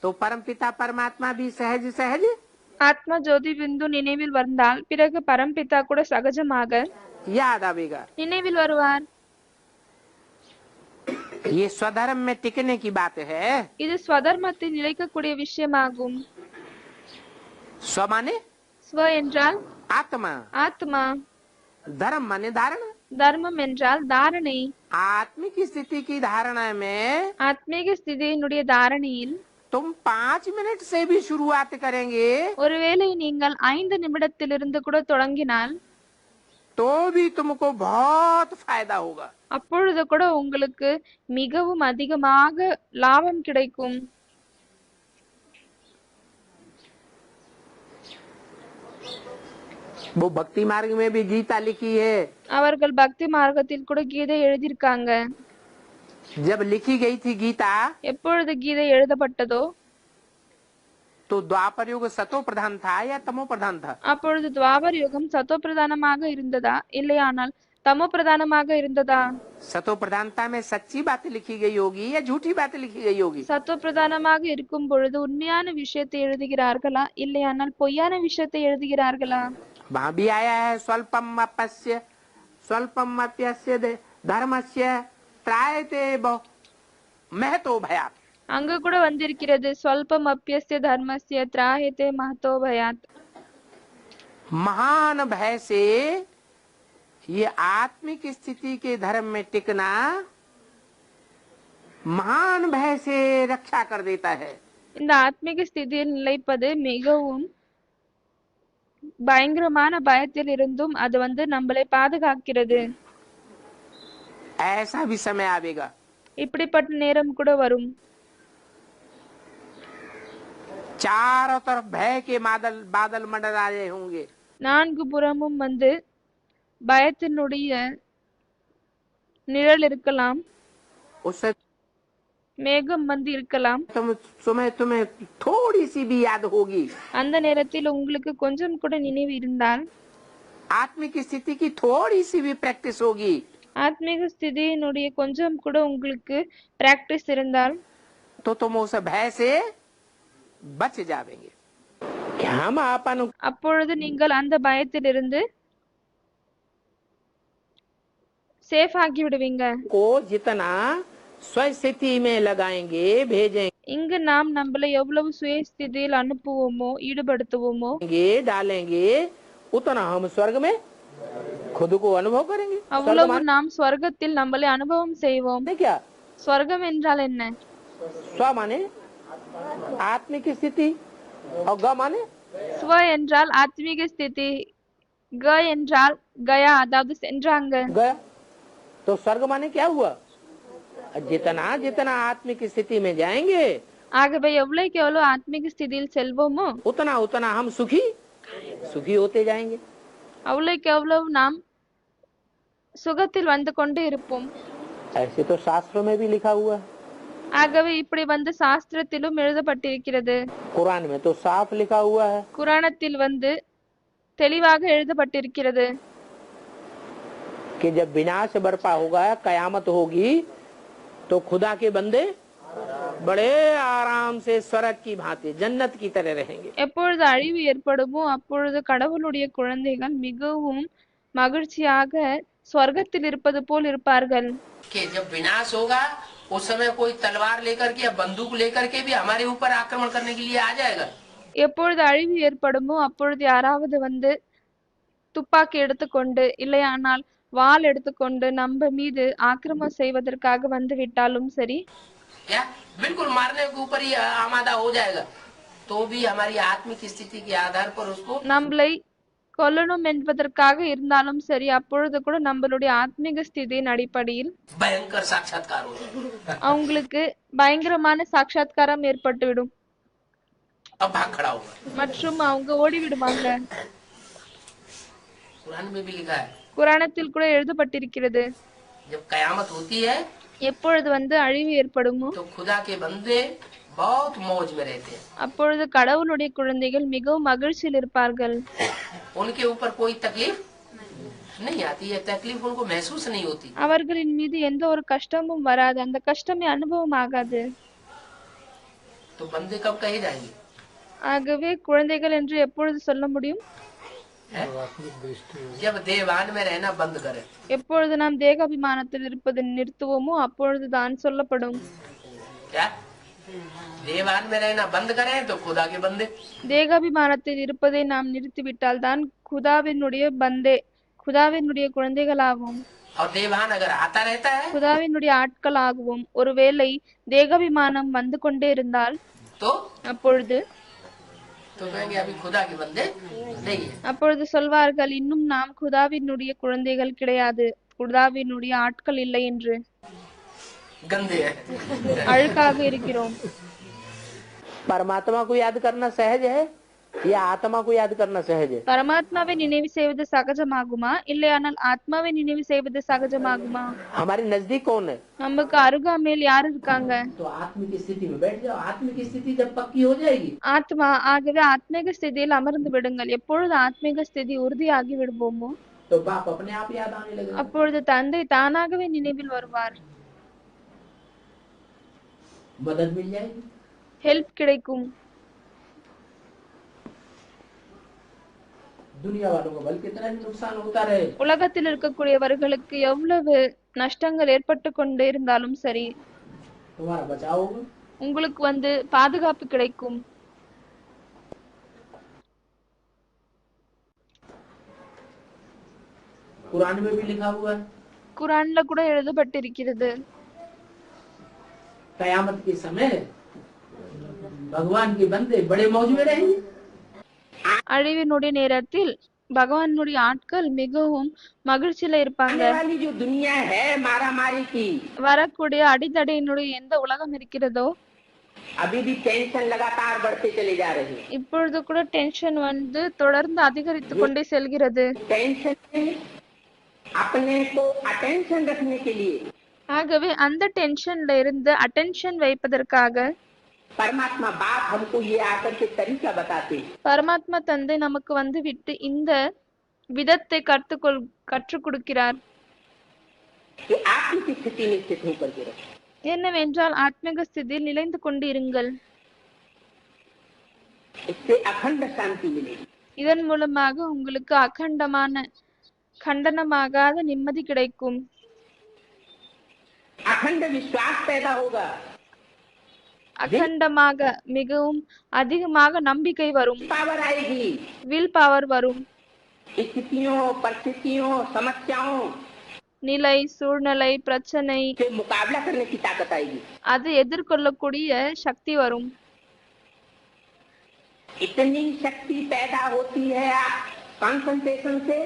तो परम पिता परमात्मा भी सहज सहज ஆத்ம ஜோதி பிந்து நினைவில் வந்தால் பிறகு பரம்பிதா கூட சகஜமாக याद आवेगा। நினைவில் வருவார். ये स्वधर्म में टिकने की बात है। இது ஸ்வதர்மத்தில் நிலைக்கக்கூடிய விஷயமாகும். स्व माने ஸ்வ என்றால் आत्मा, ஆத்மா, धर्म माने धारणा। தர்மம் என்றால் தாரணை. आत्मिक स्थिति की धारणा में ஆத்மீக ஸ்திதியினுடைய தாரணையில் तुम 5 मिनट से भी शुरुआत करेंगे ஒருவேளை நீங்கள் 5 நிமிடத்திலிருந்து கூட தொடங்கினால் तो भी तुमको बहुत फायदा होगा। அப்பொழுது கூட உங்களுக்கு மிகவும் அதிகமாக லாபம் கிடைக்கும். वो भक्ति मार्ग में भी गीता लिखी है। அவர்கள் பக்தி மார்க்கத்தில் கூட கீதை எழுதியிருக்காங்க. जब लिखी गई थी गीता எப்பொழுது கீதை எழுதப்பட்டதோ तो द्वापर युग सतो प्रधान था या तमो प्रधान था? அப்பொழுது துவாபர் யுகம் சத்தோ பிரதானமாக இருந்ததா இல்லையானால் தமோ பிரதானமாக இருந்ததா? सतो प्रधानता में सच्ची बात लिखी गई होगी या झूठी बात लिखी गई होगी? சத்தோ பிரதானமாக இருக்கும் பொழுது உண்மையான விஷயத்தை எழுதுகிறார்களா இல்லையானால் பொய்யான விஷயத்தை எழுதுகிறார்களா? वहाँ भी आया है स्वल्पम अप्यस्य धर्मस्य त्रायते बहु महतो भयात्। அங்கு கூட வந்திருக்கிறது ஸ்வல்பம் அப்பியஸ்ய தர்மஸ்ய த்ராஹிதே மஹதோ பயாத். महान भय से ये आत्मिक स्थिति के धर्म में टिकना महान भय से रक्षा कर देता है। இந்த ஆத்மீக ஸ்திதியில் நிலைப்பது மிகவும் பயங்கரமான பயத்தில் இருந்தும் அது நம்மளை பாதுகாக்கிறது. ऐसा भी समय आवेगा இப்படிப்பட்ட நேரம் கூட வரும். चारों तरफ भय के बादल मंडराए होंगे। 4 புறமும் பயத்தினுடைய நிழல் இருக்கலாம், उससे மேகம் இருக்கலாம். तुम्हें थोड़ी सी भी याद होगी அந்த நேரத்தில் உங்களுக்கு கொஞ்சம் கூட நினைவு இருந்தால் आत्मिक स्थिति की थोड़ी सी भी प्रैक्टिस होगी ஆத்மீக ஸ்திதியினுடைய கொஞ்சம் கூட உங்களுக்கு பிராக்டிஸ் இருந்தால் तो तुम उस भय से बच जाओगे। हम अपन அப்பொழுது நீங்கள் அந்த பயத்திலிருந்து சேஃப் ஆகி விடுவீங்க. को जितना स्वस्थिति में लगाएंगे भेजेंगे இங்கு நாம் நம்மளை எவ்வளவு சுயஸ்திதியில் அனுப்புவோமோ ஈடுபடுத்துவோமோ डालेंगे उतना हम स्वर्ग में खुद को अनुभव करेंगे। அவ்வளவு நாம் ஸ்வர்க்கத்தில் நம்மளை அனுபவம் செய்வோம். क्या ஸ்வர்க்கம் என்றால் என்ன? स्व माने आत्मिक स्थिति और ग माने ஸ்வ என்றால் ஆத்மீக ஸ்திதி, க என்றால் கயா அதாவது சென்றாங்க. गया। तो स्वर्ग माने क्या हुआ? जितना जितना आत्मिक स्थिति में जाएंगे ஆகவே எவ்வளவுக்கு எவ்வளவு ஆத்மீக ஸ்திதியில் செல்வோமோ उतना उतना हम सुखी होते जाएंगे। அவ்வளவுக்கு எவ்வளவு நாம் சுகத்தில் வந்து கொண்டு இருப்போம். ऐसे तो शास्त्रों में भी लिखा हुआ है, ஆகவே இப்படி சாஸ்திரத்திலும் எழுதப்பட்டிருக்கிறது. कुरान में तो साफ लिखा हुआ है குரானத்தில் தெளிவாக எழுதப்பட்டிருக்கிறது. कि जब विनाश बरपा होगा कयामत होगी तो खुदा के बंदे बड़े आराम से स्वर्ग की भांति जन्नत की तरह रहेंगे। எப்பொழுது அழிவு ஏற்படுமோ அப்பொழுது கடவுளுடைய குழந்தைகள் மிகவும் மகிழ்ச்சியாக ஸ்வர்க்கத்தில் இருப்பது போல் இருப்பார்கள். कि जब विनाश होगा उस समय कोई तलवार लेकर के या बंदूक लेकर के भी हमारे ऊपर आक्रमण करने के लिए आ जाएगा। எப்பொழுது அழிவு ஏற்படுமோ அப்பொழுது யாராவது துப்பாக்கி எடுத்துக்கொண்டு இல்லையானால் வாள் எடுத்துக்கொண்டு நம்ம மீது ஆக்கிரமம் செய்வதற்காக விட்டாலும் சரி, या बिल्कुल मारने के ऊपर ही आमादा हो जाएगा, तो भी हमारी आत्मिक स्थिति के आधार पर उसको நம்மளை கொல்லணும் என்பதற்காக இருந்தாலும் சரி, அப்பொழுது கூட நம்மளுடைய ஆத்மீக ஸ்திதியின் அடிப்படையில் भयंकर साक्षात्कार हो जाएगा। அவங்களுக்கு பயங்கரமான சாட்சாத்காரம் ஏற்பட்டுவிடும். अब भाग खड़ा होगा। மற்றும் அவங்க ஓடி விடுவாங்க. कुरान में भी लिखा है குரானத்தில் கூட எழுதப்பட்டிருக்கிறது. जब कयामत होती है எப்பொழுது அழிவு ஏற்படுமோ तो खुदा के बंदे बहुत मौज में रहते हैं। அப்பொழுது கடவுளுடைய குழந்தைகள் மிகவும் மகிழ்ச்சியில் இருப்பார்கள். उनके ऊपर कोई तकलीफ नहीं आती है, तकलीफ उनको महसूस नहीं होती। அவர்களின் மீது எந்த ஒரு கஷ்டமும் வராது, அந்த கஷ்டமே அனுபவம் ஆகாது. तो बंदे कब कहे जाएंगे? ஆகவே குழந்தைகள் என்று எப்பொழுது சொல்ல முடியும்? है? जब देवान में रहना बंद करें। எப்பொழுது நாம் தேகாபிமானத்தில் இருப்பதை நிறுத்துவோமோ அப்பொழுதுதான் சொல்லப்படும். क्या देवान में रहना बंद करें तो खुदा के बंदे, தேகாபிமானத்தில் இருப்பதை நாம் நிறுத்திவிட்டால் தான் குதாவினுடைய பந்தே, குதாவினுடைய குழந்தைகளாகும், और देवान अगर आता रहता है குதாவினுடைய ஆட்கள் ஆகுவோம். ஒருவேளை தேகாபிமானம் வந்து கொண்டே இருந்தால் तो அப்பொழுது कहेंगे अभी खुदा के बंदे नहीं है। அப்பொழுது சொல்வார்கள், இன்னும் நாம் குதாவினுடைய குழந்தைகள் கிடையாது, குதாவினுடைய ஆட்கள் இல்லை என்று, गंदे है। அழுக்காக இருக்கிறோம். परमात्मा को याद करना सहज है या आत्मा को याद करना सहज है? பரமாத்மாவை நினைவு செய்வது சகஜமாகுமா இல்லையானால் ஆத்மாவை நினைவு செய்வது சகஜமாகுமா? हमारे नजदीक कौन है? நமக்கு அருகாமையில் யார் இருக்காங்க? तो आत्म की स्थिति में बैठ जाओ। आत्म की स्थिति जब पक्की हो जाएगी ஆத்மா. ஆகவே ஆத்மீக ஸ்திதியில் அமர்ந்து விடுங்கள். எப்பொழுது ஆத்மீக ஸ்திதி உறுதியாகி விடுவோமோ तो बाप अपने आप याद आने लगेगा। அப்பொழுது தந்தை தானாகவே நினைவில் வருவார், मदद मिल जाएगी। ஹெல்ப் கிடைக்கும். दुनिया वालों को भले कितना भी नुकसान होता रहे, உலகத்தில் இருக்கக்கூடியவர்களுக்கு எவ்வளவு நஷ்டங்கள் ஏற்பட்டு கொண்டே இருந்தாலும் சரி, तुम्हारा बचाव होगा। உங்களுக்கு பாதுகாப்பு கிடைக்கும். कुरान में भी लिखा हुआ है, குரான்ல கூட எழுதப்பட்டிருக்கிறது, कयामत के समय भगवान के बंदे बड़े मौज में रहेंगे। அழிவினுடைய நேரத்தில் பகவானுடைய ஆட்கள் மிகவும் மகிழ்ச்சியில இருப்பாங்க. आने वाली जो दुनिया है मारा मारी की, வரக்கூடிய அடிதடையினுடைய எந்த உலகம் இருக்கிறதோ अभी भी टेंशन लगातार बढ़ते चले जा रहे हैं। இப்பொழுது கூட டென்ஷன் தொடர்ந்து அதிகரித்து கொண்டே செல்கிறது. टेंशन में अपने को अटेंशन रखने के लिए ஆகவே அந்த டென்ஷன்ல இருந்து அட்டென்ஷன் வைப்பதற்காக परमात्मा बाप हमको ये आकर के तरीका बताते हैं। பரமாத்மா தந்தை நமக்கு விட்டு இந்த விதத்தை கற்றுக் கொடுக்கிறார். कि आत्म की स्थिति में स्थित होकर के रहो, என்னவென்றால் ஆத்மீக ஸ்திதியில் நிலைந்து கொண்டு இருங்கள். इससे अखंड शांति मिलेगी। இதன் மூலமாக உங்களுக்கு அகண்டமான खंडनமாகாத நிம்மதி கிடைக்கும். अखंड विश्वास पैदा होगा, அகண்டமாக மிகவும் அதிகமாக நம்பிக்கை வரும், पावर आएगी, வில் பவர் வரும், स्थितियों परिस्थितियों समस्याओं நிலை சூழ்நிலை பிரச்சனை से मुकाबला करने की ताकत आएगी। அது எதிர்கொள்ளக்கூடிய சக்தி வரும். इतनी शक्ति पैदा होती है कंसंट्रेशन से,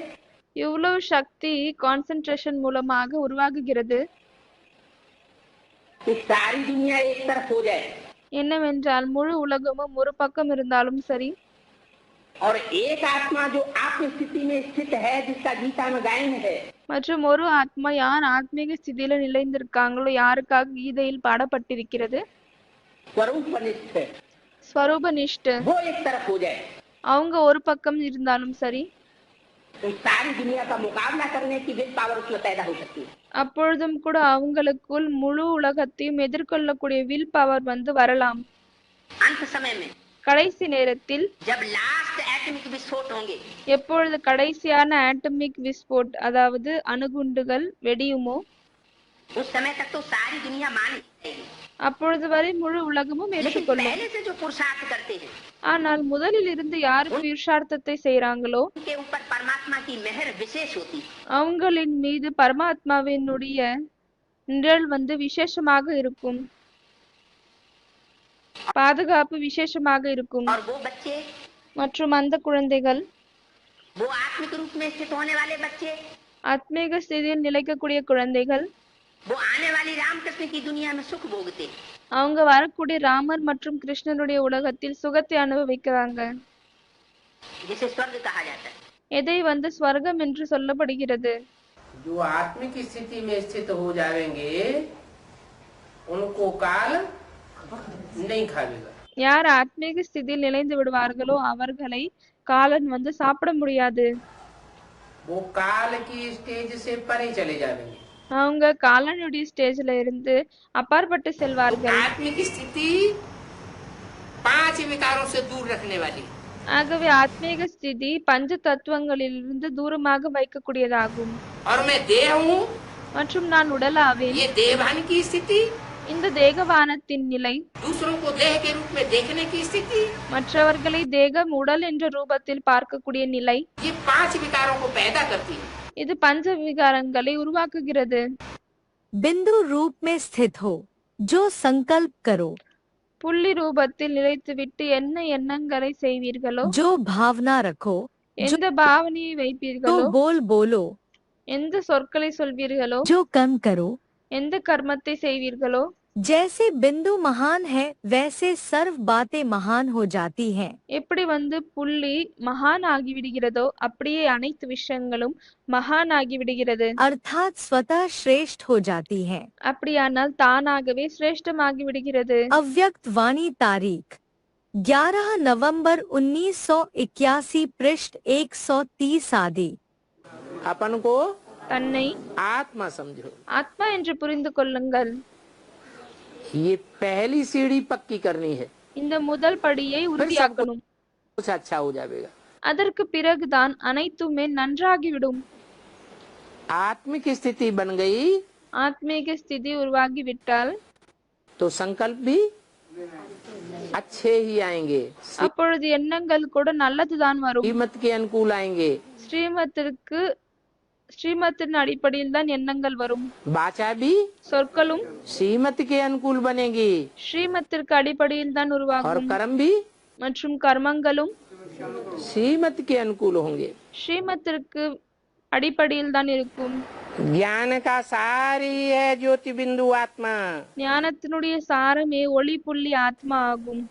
இவ்வளவு சக்தி கான்சென்ட்ரேஷன் மூலமாக உருவாகுகிறது. कि सारी दुनिया एक तरफ हो जाए என்னவென்றால் முழு உலகமும் ஒரு பக்கம் இருந்தாலும் சரி, और एक आत्मा जो आत्म स्थिति में स्थित है, जिसका गीता में गायन है, மற்றும் ஒரு ஆத்மா யார் ஆத்மீக ஸ்திதியில நிலைந்திருக்காங்களோ யாருக்காக கீதையில் பாடப்பட்டிருக்கிறது, स्वरूपनिष्ठ है, ஸ்வரூபனிஷ்ட, वो एक तरफ हो जाए அவங்க ஒரு பக்கம் இருந்தாலும் சரி, तो सारी दुनिया का मुकाबला करने की विल पावर उसमें पैदा हो सकती है। அப்பொழுதும் கூட அவங்களுக்குள் முழு உலகத்தையும் எதிர்கொள்ளக்கூடிய வில் பவர் வரலாம். अंत समय में கடைசி நேரத்தில் जब लास्ट एटमिक विस्फोट होंगे, எப்பொழுது கடைசியான ஆட்டமிக் விஸ்போட் அதாவது அணுகுண்டுகள் வெடியுமோ उस समय तक तो सारी दुनिया मान जाएगी। அப்பொழுது வரை முழு உலகமும் लेकिन ஏற்றுக்கொள்ளும். पहले से जो पुरुषार्थ करते हैं, ஆனால் முதலில் இருந்து யார் புருஷார்த்தத்தை செய்றாங்களோ उनके ऊपर परमात्मा की मेहर विशेष होती है। அவங்களின் மீது பரமாத்மாவினுடைய நிழல் விசேஷமாக இருக்கும், பாதுகாப்பு விசேஷமாக இருக்கும். और वो बच्चे, மற்றும் அந்த குழந்தைகள், वो आत्मिक रूप में स्थित होने वाले बच्चे, ஆத்மீக ஸ்திதியில் நிலைக்கக்கூடிய குழந்தைகள், वो आने वाली रामकृष्ण की दुनिया में सुख भोगते हैं। அவங்க வரக்கூடிய ராமர் மற்றும் கிருஷ்ணனுடைய உலகத்தில் சுகத்தை அனுபவிக்கிறாங்க. जिसे स्वर्ग कहा जाता है। எதை ஸ்வர்க்கம் என்று சொல்லப்படுகிறது. जो आत्मिक स्थिति में स्थित हो जाएंगे उनको काल नहीं खाएगा। யார் ஆத்மீக ஸ்திதியில் நிலைந்து விடுவார்களோ அவர்களை காலன் சாப்பிட முடியாது. वो काल की स्टेज से परे चले जाएंगे। அவங்க காலனுடைய ஸ்டேஜ்ல இருந்து அப்பாற்பட்டு செல்வார்கள். आत्मिक स्थिति 5 विकारों से दूर रखने वाली, ஆகவே ஆத்மீக ஸ்திதி பஞ்ச தத்துவங்களிலிருந்து தூரமாக வைக்கக்கூடியதாகும். और मैं देह हूँ, மற்றும் நான் உடலாவேன். ये देहभान की स्थिति, இந்த தேகவானத்தின் நிலை, दूसरों को देह के रूप में देखने की स्थिति, மற்றவர்களை தேகம் உடல் என்ற ரூபத்தில் பார்க்கக்கூடிய நிலை, ये 5 विकारों को पैदा करती है। இது பஞ்ச விகாரங்களை உருவாக்குகிறது. बिंदु रूप में स्थित हो, जो संकल्प करो, புள்ளி ரூபத்தில் நிலைத்துவிட்டு என்ன எண்ணங்களை செய்வீர்களோ, जो भावना रखो, எந்த பாவனையை जो வைப்பீர்களோ, बोल बोलो, எந்த சொற்களை சொல்வீர்களோ, जो कर्म करो, எந்த கர்மத்தை செய்வீர்களோ, जैसे बिंदु महान है वैसे सर्व बातें महान हो जाती हैं। எப்படி புள்ளி மகான் ஆகிவிடுகிறதோ அப்படியே அனைத்து விஷயங்களும் மகான் ஆகிவிடுகிறது. अर्थात स्वतः श्रेष्ठ हो जाती हैं। அப்படியானால் தானாகவே சிரேஷ்டமாகி விடுகிறது. अव्यक्त वाणी तारीख 11 नवंबर 1981 पृष्ठ 130 आदि। अपन को தன்னை आत्मा समझो। ஆத்மா என்று புரிந்து கொள்ளுங்கள். ये पहली सीढ़ी पक्की करनी है, இந்த முதல் படியை உறுதியாக்கணும். कुछ अच्छा हो जाएगा। அதற்கு பிறகுதான் அனைத்துமே நன்றாகிவிடும். आत्मिक स्थिति बन गई ஆத்மீக ஸ்திதி உருவாகிவிட்டால் तो संकल्प भी अच्छे ही आएंगे, அப்பொழுது எண்ணங்கள் கூட நல்லதுதான் வரும். कीमत के अनुकूल आएंगे, ஸ்ரீமத்தின் அடிப்படையில் தான் எண்ணங்கள் வரும். वाचा भी சொற்களும் श्रीमत के अनुकूल बनेगी ஸ்ரீமத்திற்கு அடிப்படையில் தான் और உருவாகும். कर्म भी மற்றும் கர்மங்களும் श्रीमत के अनुकूल होंगे। ஸ்ரீமத்திற்கு அடிப்படையில் தான் இருக்கும். ज्ञान का सार ही है ज्योति बिंदु आत्मा। ஞானத்தினுடைய சாரமே ஒளி புள்ளி ஆத்மா ஆகும்.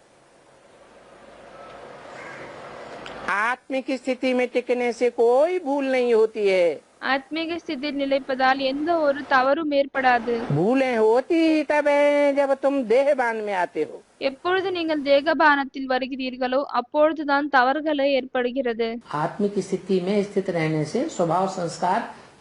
आत्मिक स्थिति में टिकने से कोई भूल नहीं होती है। ஆத்மீக ஸ்திதியில் நிலைப்பதால் எந்த ஒரு தவறும் ஏற்படாது. भूलें होती ही तब है जब तुम देहबान में आते हो। எப்பொழுது நீங்கள் தேகபானத்தில் வருகிறீர்களோ அப்பொழுதுதான் தவறுகளே ஏற்படுகிறது. आत्मिक स्थिति में स्थित रहने से स्वभाव संस्कार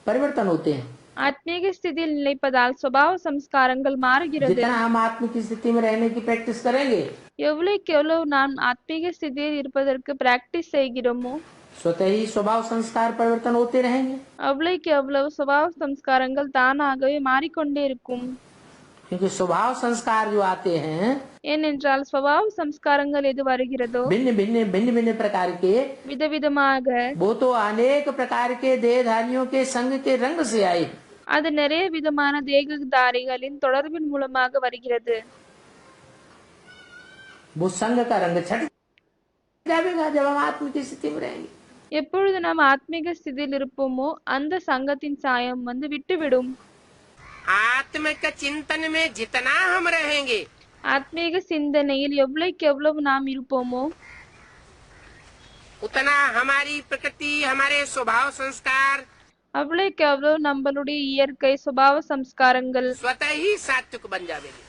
परिवर्तन होते हैं। ஆத்மீக ஸ்திதியில் நிலைப்பதால் சுபாவ சம்ஸ்காரங்கள் மாறுகிறது. जितना हम आत्मिक स्थिति में रहने की प्रैक्टिस करेंगे, எவ்வளவுக்கு எவ்வளவு நாம் ஆத்மீக ஸ்திதியில் இருப்பதற்கு பிராக்டிஸ் செய்கிறோமோ स्वतः ही स्वभाव संस्कार परिवर्तन होते रहेंगे। அவ்வளவுக்கு எவ்வளவு சுபாவ சம்ஸ்காரங்கள் தானாகவே மாறிக்கொண்டே இருக்கும். क्योंकि स्वभाव संस्कार जो आते हैं ஏனென்றால் சுபாவ சம்ஸ்காரங்கள் எது வருகிறதோ भिन्न भिन्न प्रकार के, விதவிதமாக वो तो अनेक प्रकार के देहधारियों के संग के रंग से आए। அது நிறைய விதமான தேகதாரிகளின் தொடர்பின் மூலமாக வருகிறது. वो संग का रंग छट जाएगा जब हम आत्मिक स्थिति में रहेंगे। எப்பொழுது நாம் ஆத்மீக ஸ்திதியில் இருப்போமோ அந்த சங்கத்தின் சாயம் விட்டுவிடும். आत्मिक चिंतन में जितना हम रहेंगे, ஆத்மீக சிந்தனையில் எவ்வளவுக்கு எவ்வளவு நாம் இருப்போமோ उतना हमारी प्रकृति, हमारे स्वभाव संस्कार அவ்வளவுக்கு எவ்வளவு நம்மளுடைய இயற்கை சுபாவ சம்ஸ்காரங்கள் स्वतः ही सात्विक बन जाएगी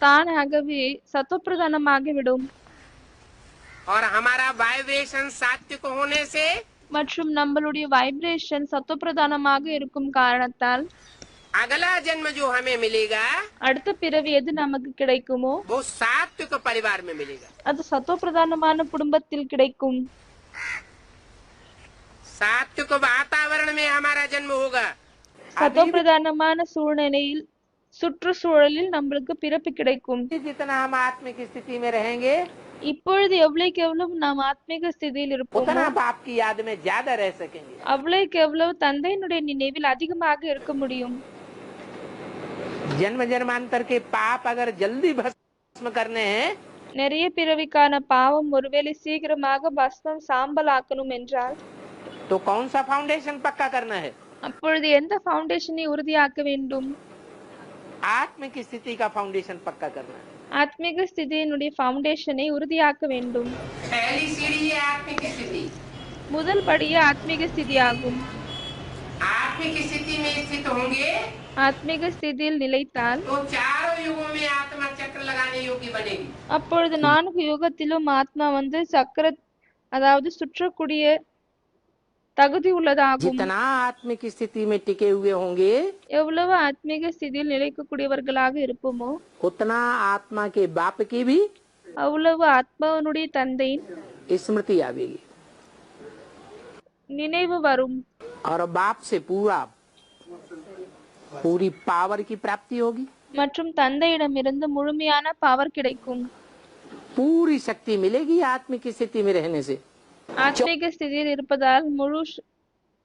தானாகவே சத்தோப்பிரதானமாகிவிடும். और हमारा वाइब्रेशन सात्विक होने से மற்றும் நம்மளுடைய வைப்ரேஷன் சத்தோப்பிரதானமாக இருக்கும் காரணத்தால் अगला जन्म जो हमें मिलेगा அடுத்த பிறவி எது நமக்கு கிடைக்குமோ वो सात्विक परिवार में मिलेगा। அது சத்தோப்பிரதானமான குடும்பத்தில் கிடைக்கும். सात्विक वातावरण में हमारा जन्म होगा। சத்தோப்பிரதானமான சூழ்நிலையில் சுற்றுச்சூழலில் நம்மளுக்கு பிறப்பு கிடைக்கும். जितना हम आत्मिक स्थिति में रहेंगे இப்பொழுது எவ்வளவுக்கு எவ்வளவு நாம் ஆத்மீக ஸ்திதியில் இருப்போமோ उतना बाप की याद में ज्यादा रह सकेंगे। அவ்வளவுக்கு எவ்வளவு தந்தையினுடைய நினைவில் அதிகமாக இருக்க முடியும். जन्म जन्मांतर के पाप अगर जल्दी भस्म करने हैं நிறைய பிறவிக்கான பாவம் ஒருவேளை சீக்கிரமாக பஸ்மம் சாம்பல் ஆக்கணும் என்றால் तो कौन सा फाउंडेशन पक्का करना है? அப்பொழுது எந்த ஃபவுண்டேஷனை உறுதியாக்க வேண்டும்? आत्मिक स्थिति का फाउंडेशन पक्का करना है। ஆத்மீக ஸ்திதியினுடைய ஃபவுண்டேஷனை உறுதியாக்க வேண்டும். पहली सीढ़ी है आत्मिक स्थिति। முதல் படியே ஆத்மீக ஸ்திதி ஆகும். आत्मिक स्थिति में स्थित होंगे ஆத்மீக ஸ்திதியில் நிலைத்தால் तो चारों युगों में आत्मा चक्र लगाने योग्य बनेगी। அப்பொழுது 4 யுகத்திலும் ஆத்மா சக்கர அதாவது சுற்றக்கூடிய தகுதி உள்ளதாகும். जितना आत्मिक स्थिति में टिके हुए होंगे எவ்வளவு ஆத்மீக ஸ்திதியில் நிலைக்கக்கூடியவர்களாக இருப்போமோ उतना आत्मा के बाप की भी அவ்வளவு ஆத்மாவனுடைய தந்தையின் स्मृति आवेगी நினைவு வரும். और बाप से पूरी पावर की प्राप्ति होगी, மற்றும் தந்தையிடமிருந்து முழுமையான பவர் கிடைக்கும். पूरी शक्ति मिलेगी आत्मिक स्थिति में रहने से। ஆத்மீக ஸ்திதியில் இருப்பதால் முழு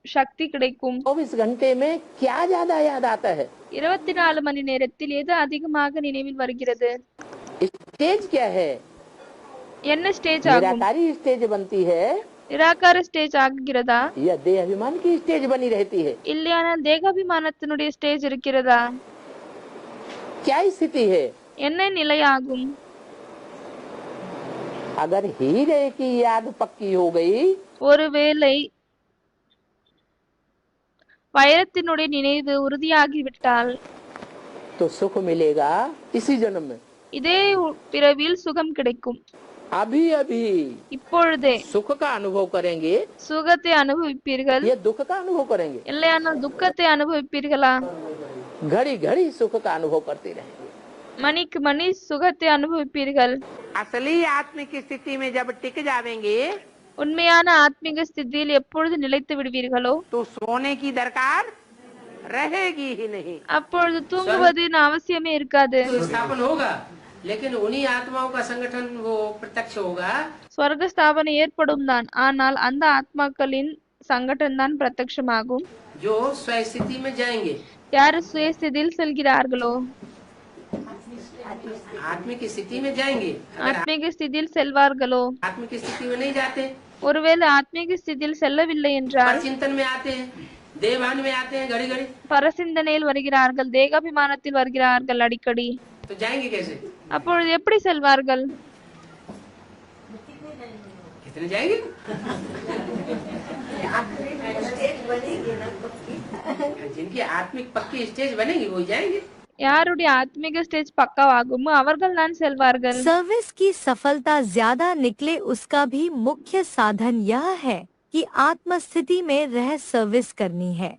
சக்தி கிடைக்கும். 24 घंटे में क्या ज्यादा याद आता है? 24 மணி நேரத்தில் எது அதிகமாக நினைவில் வருகிறது? स्टेज क्या है? என்ன ஸ்டேஜ் ஆகும்? निराकारी स्टेज बनती है நிராகார ஸ்டேஜ் ஆகுகிறதா या देह अभिमान की स्टेज बनी रहती है? இல்லையானால் தேகாபிமானத்தினுடைய ஸ்டேஜ் இருக்கிறதா? क्या स्थिति है? என்ன நிலையாகும்? अगर हीरे की याद पक्की हो गई ஒருவேளை வைரத்தினுடைய நினைவு உறுதியாகிவிட்டால் तो सुख मिलेगा इसी जन्म में। இதே பிறவியில் சுகம் கிடைக்கும். अभी अभी இப்பொழுதே सुख का अनुभव करेंगे சுகத்தை அனுபவிப்பீர்கள், या दुख का अनुभव करेंगे? இல்லையானால் துக்கத்தை அனுபவிப்பீர்களா? घड़ी घड़ी सुख का अनुभव करते रहेंगे। மணிக்கு மணி சுகத்தை அனுபவிப்பீர்கள். असली आत्मिक स्थिति में जब टिक जावेंगे உண்மையான ஆத்மீக ஸ்திதியில் எப்பொழுது நிலைத்து விடுவீர்களோ तो सोने की दरकार रहेगी ही नहीं। அப்பொழுது தூங்குவதின் அவசியமே இருக்காது. स्थापन होगा, लेकिन उन्हीं आत्माओं का संगठन वो प्रत्यक्ष होगा ஸ்வர்க ஸ்தாபனை ஏற்படும் தான், ஆனால் அந்த ஆத்மாக்களின் சங்கடம் தான் பிரத்யட்சமாகும். जो स्वस्थिति में जाएंगे। யார் சுயஸ்திதியில் செல்கிறார்களோ, आत्मिक स्थिति में जाएंगे। अगर ஆத்மீக ஸ்திதியில் செல்வார்களோ, आत्मिक स्थिति में नहीं जाते, ஒருவேளை ஆத்மீக ஸ்திதியில் செல்லவில்லை என்றால் चिंतन में आते हैं, देवान में आते हैं घड़ी घड़ी, பரசிந்தனையில் வருகிறார்கள், தேகாபிமானத்தில் வருகிறார்கள் அடிக்கடி, तो जाएंगे कैसे? அப்பொழுது எப்படி செல்வார்கள்? कितने जाएंगे? जिनकी आत्मिक पक्की स्टेज बनेगी वो जाएंगे। யாருடைய ஆத்மீக ஸ்டேஜ் பக்காவாகுமோ அவர்கள் தான் செல்வார்கள். सर्विस की सफलता ज्यादा निकले उसका भी मुख्य साधन यह है कि आत्मस्थिति में रह सर्विस करनी है।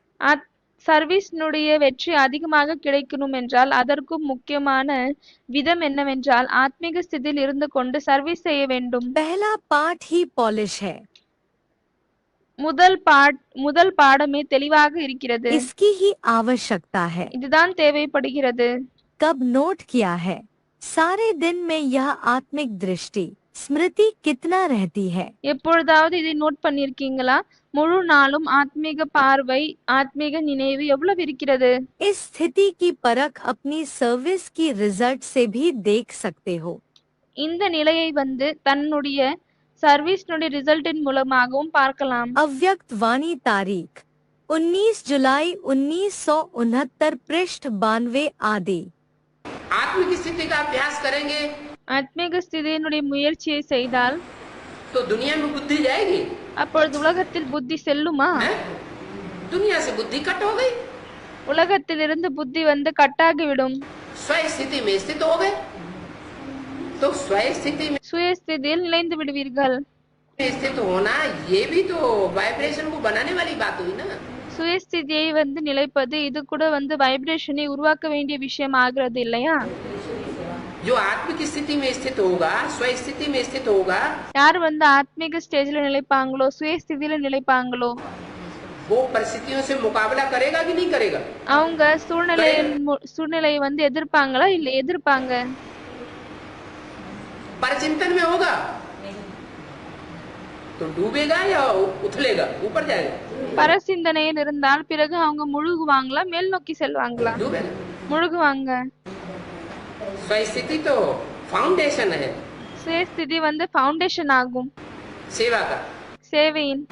சர்வீஸ்னுடைய வெற்றி அதிகமாக கிடைக்கணும் என்றால் அதற்கும் முக்கியமான விதம் என்னவென்றால் ஆத்மீக ஸ்திதியில் இருந்து கொண்டு சர்வீஸ் செய்ய வேண்டும். पहला पाठ ही पॉलिश है, முதல் பாடமே தெளிவாக இருக்கிறது. इसकी ही आवश्यकता है। இதுதான் தேவைப்படுகிறது. कब नोट किया है? सारे दिन में यह आत्मिक दृष्टि स्मृति कितना रहती है? எப்பொழுதாவது இதை நோட் பண்ணிருக்கீங்களா? முழு நாளும் ஆத்மீக பார்வை, ஆத்மீக நினைவு எவ்வளவு இருக்கிறது? इस स्थिति की परख अपनी सर्विस की रिजल्ट से भी देख सकते हो। இந்த நிலையை தன்னுடைய சர்வீஸ்னுடைய ரிசல்ட்டின் மூலமாகவும் பார்க்கலாம். अव्यक्त वाणी तारीख 19 जुलाई 1969 पृष्ठ 92 आदि। आत्मिक स्थिति का अभ्यास करेंगे ஆத்மீக ஸ்திதியினுடைய முயற்சியை செய்தால் तो दुनिया में बुद्धि जाएगी। அப்பொழுது உலகத்தில் புத்தி செல்லுமா? हैं? दुनिया से बुद्धि कट हो गई, உலகத்திலிருந்து புத்தி கட்டாகிவிடும். स्वस्थिति में स्थित हो गए, तो स्वस्थिति में சுயஸ்திதியில் நிலைந்து விடுவீர்கள். स्थित होना ये भी तो वाइब्रेशन को बनाने वाली बात हुई ना। சுயஸ்திதியை நிலைப்பது இது கூட வைப்ரேஷனை உருவாக்க வேண்டிய விஷயம் ஆகிறது இல்லையா? जो आत्मिक स्थिति में स्थित होगा, स्वस्थिति में स्थित होगा, யார் ஆத்மீக ஸ்டேஜ்ல நிலைப்பாங்களோ, சுயஸ்திதியில நிலைப்பாங்களோ, वो परिस्थितियों से मुकाबला करेगा कि नहीं करेगा? அவங்க சூழ்நிலையை எதிர்ப்பாங்களா இல்ல எதிர்ப்பாங்க? परचिंतन में होगा तो डूबेगा या उथलेगा, ऊपर जाएगा? பரசிந்தனையில் இருந்தால் பிறகு அவங்க முழுகுவாங்களா, மேல் நோக்கி செல்வாங்களா? डूबेगा। முழுகுவாங்க. स्वस्थिति तो फाउंडेशन है சுயஸ்திதி ஃபவுண்டேஷன் ஆகும் सेवा का। சேவையின்.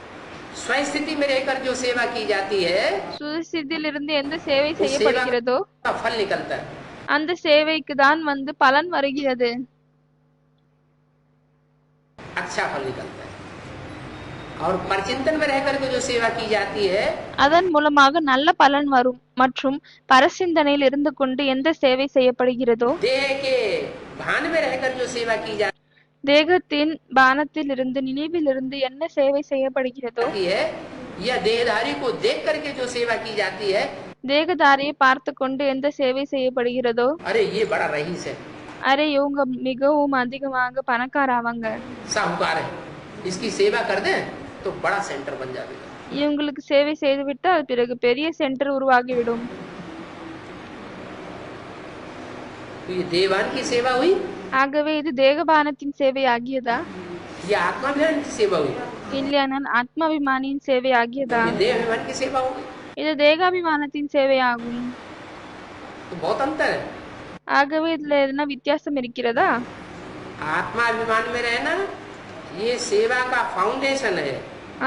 स्वस्थिति में रहकर जो सेवा की जाती है சுயஸ்திதியில் இருந்து எந்த சேவை செய்யப்படுகிறதோ का फल निकलता है। அந்த சேவைக்கு தான் பலன் வருகிறது. अच्छा फल निकलता है। और परचिंतन में रहकर के जो सेवा की जाती है அதன் மூலமாக நல்ல பலன் வரும். மற்றும் பரசிந்தனையில் இருந்து கொண்டு எந்த சேவை செய்யப்படுகிறதோ, देह के भान में रहकर जो सेवा की जाती தேகத்தின் பானத்தில் இருந்து நினைவில் இருந்து என்ன சேவை செய்யப்படுகிறதோ, है या देहधारी को देख करके जो सेवा की जाती है, தேகதாரியை பார்த்து கொண்டு எந்த சேவை செய்யப்படுகிறதோ, अरे ये बड़ा रईस है, அரே இவங்க மிகவும் அதிகமாக பணக்காரவங்க, साहूकार है, इसकी सेवा कर दें तो बड़ा सेंटर बन जाएगा। இவங்களுக்கு சேவை செய்துவிட்டால் பிறகு பெரிய சென்டர் உருவாகிவிடும். तो ये देवान की सेवा हुई ஆகவே இது தேகபானத்தின் சேவை ஆகியதா? या आत्माभिमान की सेवा हुई? இல்லையானால் ஆத்மாபிமானியின் சேவை ஆகியதா? ये देहाभिमान की सेवा होगी। இது தேகாபிமானத்தின் சேவை ஆகும். तो बहुत अंतर है। ஆகவே இதுல எதனா வித்தியாசம் இருக்கிறதா? आत्माभिमान में रहना ये सेवा का फाउंडेशन है।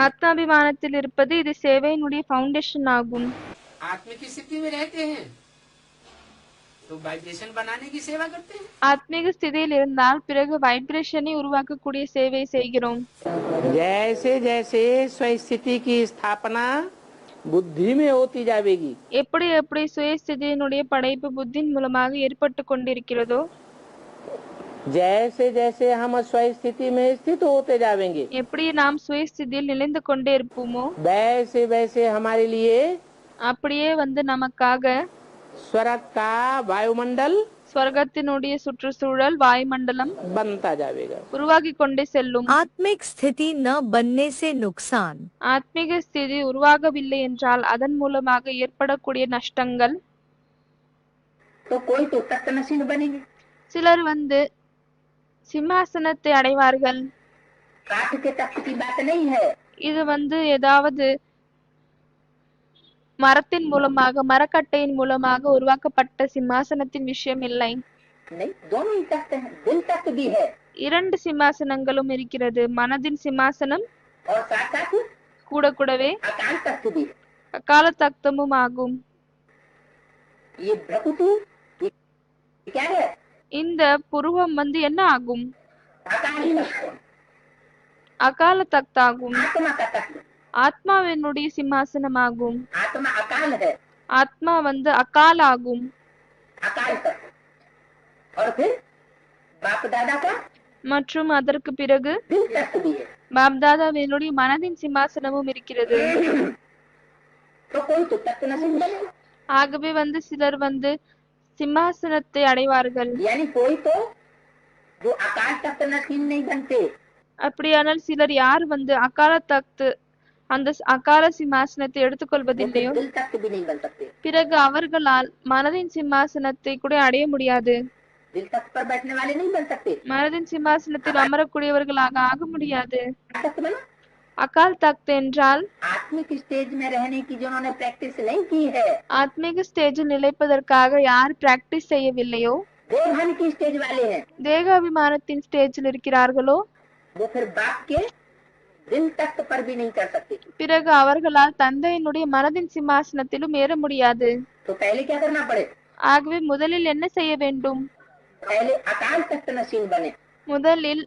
ஆத்மாபிமானத்தில் இருப்பது இது சேவையினுடைய ஃபவுண்டேஷன் ஆகும். आत्मिक स्थिति में रहते हैं तो वाइब्रेशन बनाने की सेवा करते हैं। ஆத்மீக ஸ்திதியில் இருந்தால் பிறகு வைப்ரேஷனை உருவாக்கக்கூடிய சேவை செய்கிறோம். जैसे जैसे स्वस्थिति की स्थापना बुद्धि में होती जाएगी, எப்படி எப்படி சுயஸ்திதியினுடைய படைப்பு புத்தின் மூலமாக ஏற்பட்டு கொண்டிருக்கிறதோ, जैसे जैसे हम स्वस्थिति में स्थित होते जाएंगे, எப்படி நாம் சுயஸ்திதியில் நிலைந்து கொண்டே இருப்போமோ वैसे वैसे हमारे लिए அப்படியே நமக்காக स्वर्ग का वायुमंडल ஸ்வர்கத்தினுடைய சுற்றுச்சூழல் வாயுமண்டலம் बनता जाएगा। உருவாகி கொண்டே செல்லும். आत्मिक स्थिति न बनने से नुकसान। ஆத்மீக ஸ்திதி உருவாகவில்லை என்றால் அதன் மூலமாக ஏற்படக்கூடிய நஷ்டங்கள். तो कोई तो तख्त नशीन बनेंगे, சிலர் சிம்மாசனத்தை அடைவார்கள். काठ के तख्त की बात नहीं है, இது ஏதாவது மரத்தின் மூலமாக மரக்கட்டையின் மூலமாக உருவாக்கப்பட்ட சிம்மாசனத்தின் விஷயம் இல்லை. नहीं दोनों ही तख्त हैं, दिल तख्त भी है இரண்டு சிம்மாசனங்களும் இருக்கிறது. மனதின் சிம்மாசனம் और साथ साथ கூடவே अकाल तख्त भी है। அகால தக்தமும் ஆகும். ये भ्रकुटि ये क्या है? இந்த புருவம் என்ன ஆகும்? अकाल तख्त, அகால தக்தாகும். आत्मा का तख्त, ஆத்மாவினுடைய சிம்மாசனமாகும். आत्मा अकाल है, ஆத்மா அகால ஆகும். अकाल तख्त। और फिर बाप दादा का மற்றும் அதற்கு பிறகு दिल तख्त भी है। பாப்தாதாவினுடைய மனதின் சிம்மாசனமும் இருக்கிறது. तो कोई तो तख्त नसीब बनेगा, ஆகவே சிலர் சிம்மாசனத்தை அடைவார்கள். यानी कोई तो जो अकाल तख्त नसीब नहीं बनते, அப்படியானால் சிலர் யார் அகால தக்து அந்த அகால சிம்மாசனத்தை எடுத்துக்கொள்வதில்லையோ दिल तख्त भी नहीं बन सकते। பிறகு அவர்களால் மனதின் சிம்மாசனத்தை கூட அடைய முடியாது. दिल तख्त पर बैठने वाले नहीं बन सकते। மனதின் சிம்மாசனத்தில் அமரக்கூடியவர்களாக ஆக முடியாது. तख्त बना அகால் தக்த் என்றால் आत्मिक स्टेज में रहने की जिन्होंने प्रैक्टिस नहीं की है, ஆத்மீக ஸ்டேஜில் நிலைப்பதற்காக யார் பிராக்டிஸ் செய்யவில்லையோ, देवहन की स्टेज वाले हैं, தேகாபிமானத்தின் ஸ்டேஜில் இருக்கிறார்களோ वो फिर बाप के दिल तख्त पर भी नहीं चढ़ सकते। பிறகு அவர்களால் தந்தையினுடைய மனதின் சிம்மாசனத்திலும் ஏற முடியாது. तो पहले क्या करना पड़े? ஆகவே முதலில் என்ன செய்ய வேண்டும்? पहले अकाल तख्त नसीब बने। முதலில்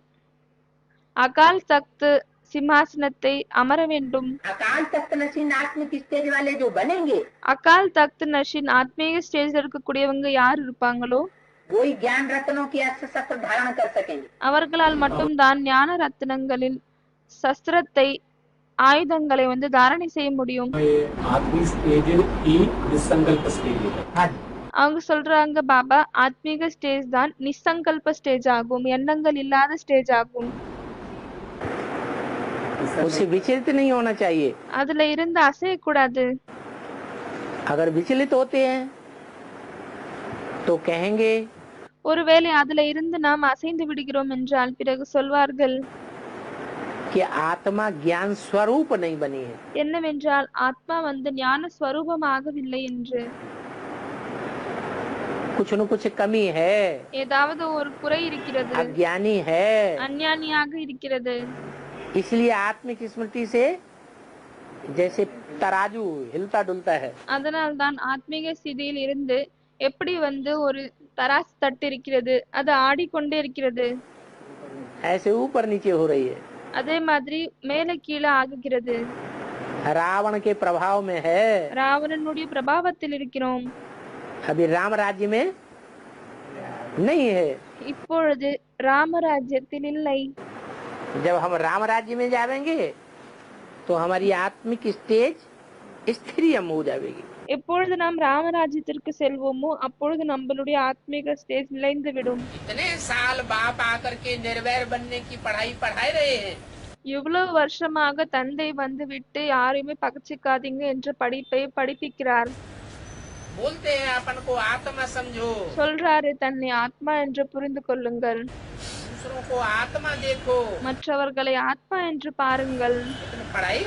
அகால் தக்த் சிம்மாசனத்தை அமர வேண்டும். अकाल तख्त नसीब आत्मिक स्टेज वाले जो बनेंगे, அகால் தக்த் நஷின் ஆத்மீக ஸ்டேஜில் இருக்கக்கூடியவங்க யார் இருப்பாங்களோ वो ही ज्ञान रत्नों की अस्त्र शस्त्र धारण कर सकेंगे। அவர்களால் மட்டும்தான் ஞான ரத்னங்களில் சஸ்திரத்தை ஆயுதங்களை தாரணை செய்ய முடியும். आत्मिक स्टेज ही निसंकल्प स्टेज है। அவங்க சொல்றாங்க, பாபா ஆத்மீக ஸ்டேஜ் தான் நிசங்கல்ப ஸ்டேஜ் ஆகும், எண்ணங்கள் இல்லாத ஸ்டேஜ் ஆகும். उससे विचलित नहीं होना चाहिए। அதுல இருந்து அசையக்கூடாது. अगर विचलित होते हैं तो कहेंगे ஒருவேளை அதுல இருந்து நாம் அசைந்து விடுகிறோம் என்றால் பிறகு சொல்வார்கள் कि आत्मा ज्ञान स्वरूप नहीं बनी है। என்னவென்றால் ஆத்மா ஞான ஸ்வரூபமாகவில்லை என்று. कुछ न कुछ कमी है, ஏதாவது ஒரு குறை இருக்கிறது, अज्ञानी है। அஞ்ஞானியாக இருக்கிறது. इसलिए आत्मिक स्मृति से जैसे तराजू हिलता डुलता है, அதனால்தான் ஆத்மீக ஸ்திதியில் இருந்து எப்படி ஒரு தராசு தட்டு இருக்கிறது, அது ஆடிக்கொண்டே இருக்கிறது, ऐसे ऊपर नीचे हो रही है। அதே மாதிரி மேல கீழே ஆகுகிறது. रावण के प्रभाव में है। ராவணனுடைய பிரபாவத்தில் இருக்கிறோம். अभी राम राज्य में नहीं है। இப்பொழுது ராமராஜ்யத்தில் இல்லை. जब हम राम राज्य में जाएंगे तो हमारी आत्मिक स्टेज स्थिरियम हो जाएगी। எப்பொழுது நாம் ராமராஜ்யத்திற்கு செல்வோமோ அப்பொழுது நம்மளுடைய ஆத்மீக ஸ்டேஜ் நிலைந்து விடும். इतने साल बाप आकर के निर्वैर बनने की पढ़ाई पढ़ाए रहे हैं। இவ்வளவு வருஷமாக தந்தை வந்து விட்டு யாரையுமே பகச்சிக்காதீங்க என்ற படிப்பை படிப்பிக்கிறார். बोलते हैं अपन को आत्मा समझो, சொல்றாரு தன்னை ஆத்மா என்று புரிந்து கொள்ளுங்கள், दूसरों को आत्मा देखो। மற்றவர்களை ஆத்மா என்று பாருங்கள். लेकिन पढ़ाई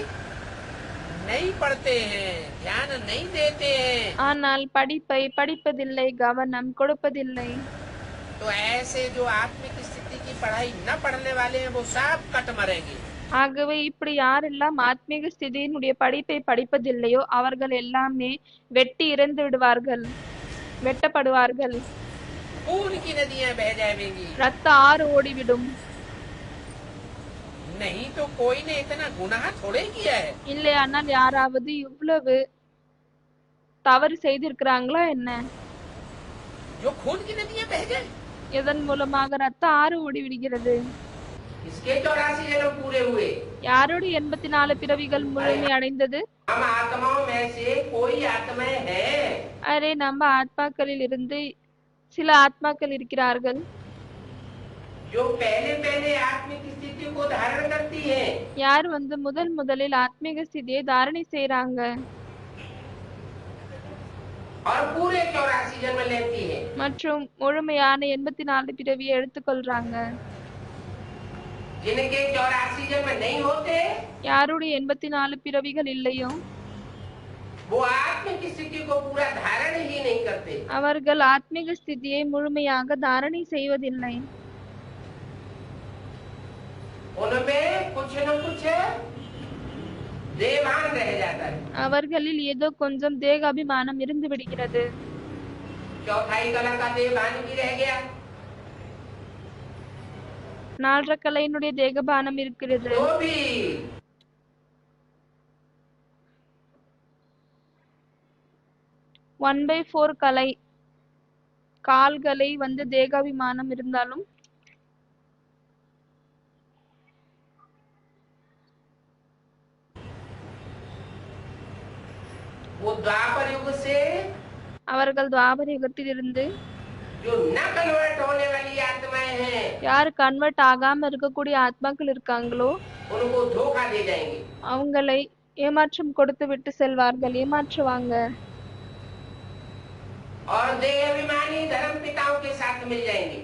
नहीं पढ़ते हैं, ध्यान नहीं देते हैं, ஆனால் படிப்பை படிப்பதில்லை, கவனம் கொடுப்பதில்லை. तो ऐसे जो आत्मिक स्थिति की पढ़ाई न पढ़ने वाले हैं वो सब कट मरेंगे। ஆகவே இப்படி யாரெல்லாம் ஆத்மீக ஸ்திதியினுடைய படிப்பை படிப்பதில்லையோ அவர்கள் எல்லாமே வெட்டி இறந்து விடுவார்கள், வெட்டப்படுவார்கள். खून की नदियां बह जाएंगी। ரத்த ஆறு ஓடிவிடும். नहीं तो कोई ने इतना गुनाह थोड़े किया है। இல்லை, ஆனால் யாராவது இவ்வளவு தவறு செய்திருக்கிறாங்களா என்ன? जो खून की नदियां बह जाए, எதன் மூலமாக ரத்த ஆறு ஓடிவிடுகிறது. इसके 84 जन्म पूरे हुए। யாருடைய 84 பிறவிகள் முழுமை அடைந்தது? हम आत्माओं में से कोई आत्माएं है அரே, நம்ம ஆத்மாக்களில் இருந்து சில ஆத்மாக்கள் இருக்கிறார்கள் जो पहले पहले आत्मिक स्थिति को धारण करती है, யார் வந்து முதலில் ஆத்மீக ஸ்திதியை தாரணை செய்றாங்க और पूरे 84 जन्म लेती है। மற்றும் முழுமையான 84 பிறவியை எடுத்துக்கொள்றாங்க. जिनके 84 जन्म नहीं होते யாருடைய 84 பிறவிகள் இல்லையோ वो आत्मिक स्थिति को पूरा धारण ही नहीं करते। அவர்கள் ஆத்மீக ஸ்திதியை முழுமையாக தாரணை செய்வதில்லை. उनमें कुछ न कुछ देवान रह जाता है। அவர்களில் ஏதோ கொஞ்சம் தேக அபிமானம் இருந்து விடுகிறது. चौथाई कला का देवान भी रह गया। நாலரை கலையினுடைய தேகபானம் இருக்கிறது. तो भी 1/4 கலை கால்களை வந்து தேகாபிமானம் இருந்தாலும் वो द्वापर युग से அவர்கள் துவாபர யுகத்தில் இருந்து जो न कन्वर्ट होने वाली आत्माएं हैं யார் கன்வெர்ட் ஆகாம இருக்கக்கூடிய ஆத்மாக்கள் இருக்காங்களோ उनको धोखा दे जाएंगे। அவங்களை ஏமாற்றம் கொடுத்து விட்டு செல்வார்கள், ஏமாற்றுவாங்க. और देह अभिमानी धर्म पिताओं के साथ मिल जाएंगे।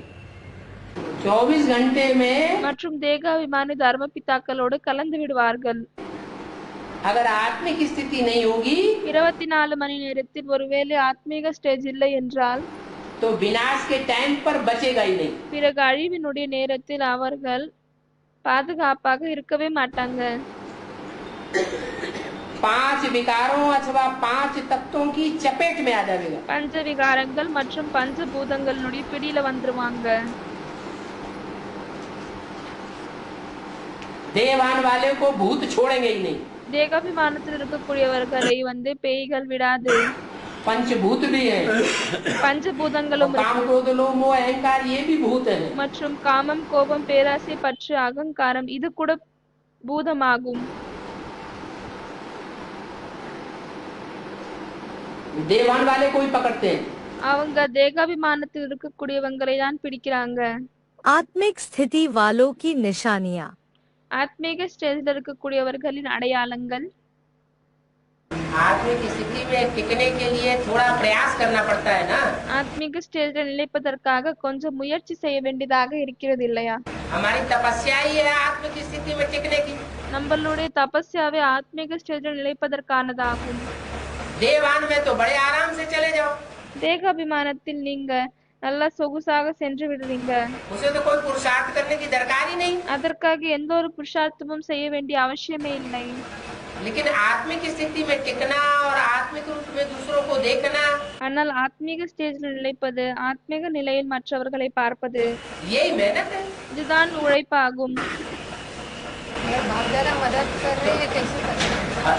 24 घंटे में மற்றும் தேகாபிமானி தர்ம பிதாக்களோடு கலந்து விடுவார்கள். अगर आत्मिक स्थिति नहीं होगी 24 மணி நேரத்தில் ஒருவேளை ஆத்மீக ஸ்டேஜ் இல்லை என்றால் तो विनाश के टाइम पर बचेगा ही नहीं। பிறகு அழிவினுடைய நேரத்தில் அவர்கள் பாதுகாப்பாக இருக்கவே மாட்டாங்க. 5 विकारों अथवा 5 तत्वों की चपेट में आ जाएगा। பஞ்ச விகாரங்கள் மற்றும் பஞ்சபூதங்களுடைய பிடியில வந்துருவாங்க. देवान वाले को भूत छोड़ेंगे ही नहीं। தேகாபிமானத்தில் இருக்கக்கூடியவர்களை வந்து பேய்கள் விடாது. पंचभूत भी है, பஞ்சபூதங்களும் काम क्रोध लोभ मोह अहंकार ये भी भूत है। மற்றும் காமம், கோபம், பேராசை, பற்று, அகங்காரம் இது கூட பூதமாகும். देवान वाले को ही पकड़ते हैं। அவங்க தேகாபிமானத்தில் இருக்கக்கூடியவங்களை தான் பிடிக்கிறாங்க. आत्मिक स्थिति वालों की निशानियाँ। ஆத்மீக ஸ்டேஜில் இருக்கக்கூடியவர்களின் அடையாளங்கள். आत्मिक स्थिति में टिकने के लिए थोड़ा प्रयास करना पड़ता है ना। ஆத்மீக ஸ்டேஜில் நிலைப்பதற்காக கொஞ்சம் முயற்சி செய்ய வேண்டியதாக இருக்கிறது இல்லையா? हमारी तपस्या ही है आत्मिक स्थिति में टिकने की। நம்மளுடைய தபஸ்யாவே ஆத்மீக ஸ்டேஜில் நிலைப்பதற்கானதாகும். देवान में तो बड़े आराम से चले जाओ, தேகாபிமானத்தில் நீங்க நல்லா சொகுசாக சென்று விடுறீங்க. उसे तो कोई पुरुषार्थ करने की दरकार ही नहीं। அதற்காக எந்த ஒரு புருஷார்த்தமும் செய்ய வேண்டிய அவசியமே இல்லை. लेकिन आत्मिक स्थिति में टिकना और आत्मिक रूप में दूसरों को देखना ஆனால் ஆத்மீக ஸ்டேஜில் நிலைப்பது, ஆத்மீக நிலையில் மற்றவர்களை பார்ப்பது यही मेहनत है। இதுதான் உழைப்பாகும்.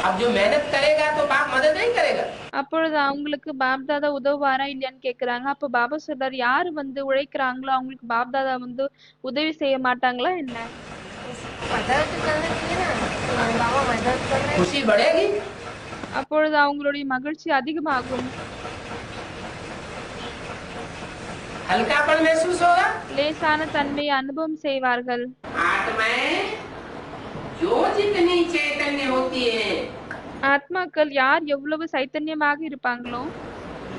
अब जो मेहनत करेगा तो बाप मदद नहीं करेगा। அப்பொழுது அவங்களுக்கு பாப்தாதா உதவுவாரா இல்லையான்னு கேக்குறாங்க. அப்ப பாபா சொல்றார், யாரு வந்து உழைக்கிறாங்களோ அவங்களுக்கு பாப்தாதா வந்து உதவி செய்ய மாட்டாங்களா என்ன? खुशी बढ़ेगी, அப்பொழுது அவங்களுடைய மகிழ்ச்சி அதிகமாகும், हल्कापन महसूस होगा। லேசான தன்மையை அனுபவம் செய்வார்கள். आत्माएं जो जितनी चैतन्य होती है ஆத்மாக்கள் யார் எவ்வளவு சைத்தன்யமாக இருப்பாங்களோ,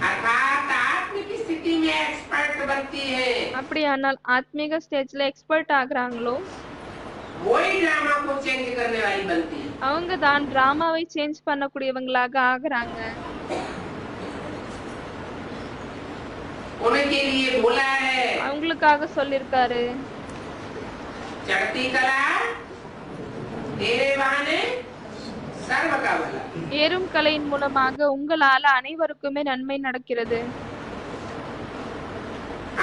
अर्थात आत्म की स्थिति में एक्सपर्ट बनती है, அப்படியானால் ஆத்மீக ஸ்டேஜ்ல எக்ஸ்பர்ட் ஆகுறாங்களோ, वही ड्रामा को चेंज करने वाली बनती है। அவங்க தான் டிராமாவை சேஞ்ச் பண்ணக்கூடியவங்களாக ஆகுறாங்க. उनके लिए बोला है அவங்களுக்காக சொல்லிருக்காரு, चढ़ती कला तेरे बहाने सर्व का भला। ஏறும் கலையின் மூலமாக உங்களால அனைவருக்குமே நன்மை நடக்கிறது.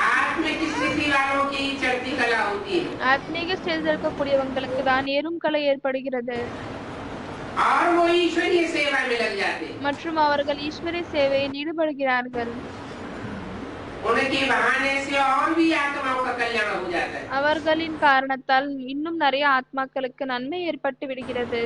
आत्म की स्थिति वालों की चढ़ती कला होती है ஆத்மீக ஸ்டேஜ்ல இருக்கக்கூடியவங்களுக்கு தான் ஏறும் கலை ஏற்படுகிறது और वो ईश्वरीय सेवा में लग जाते हैं। மற்றும் அவர்கள் ஈஸ்வரிய சேவையில் ஈடுபடுகிறார்கள். उनके बहाने से और भी आत्माओं का कल्याण हो जाता है। அவர்களின் காரணத்தால் இன்னும் நிறைய ஆத்மாக்களுக்கு நன்மை ஏற்பட்டு விடுகிறது.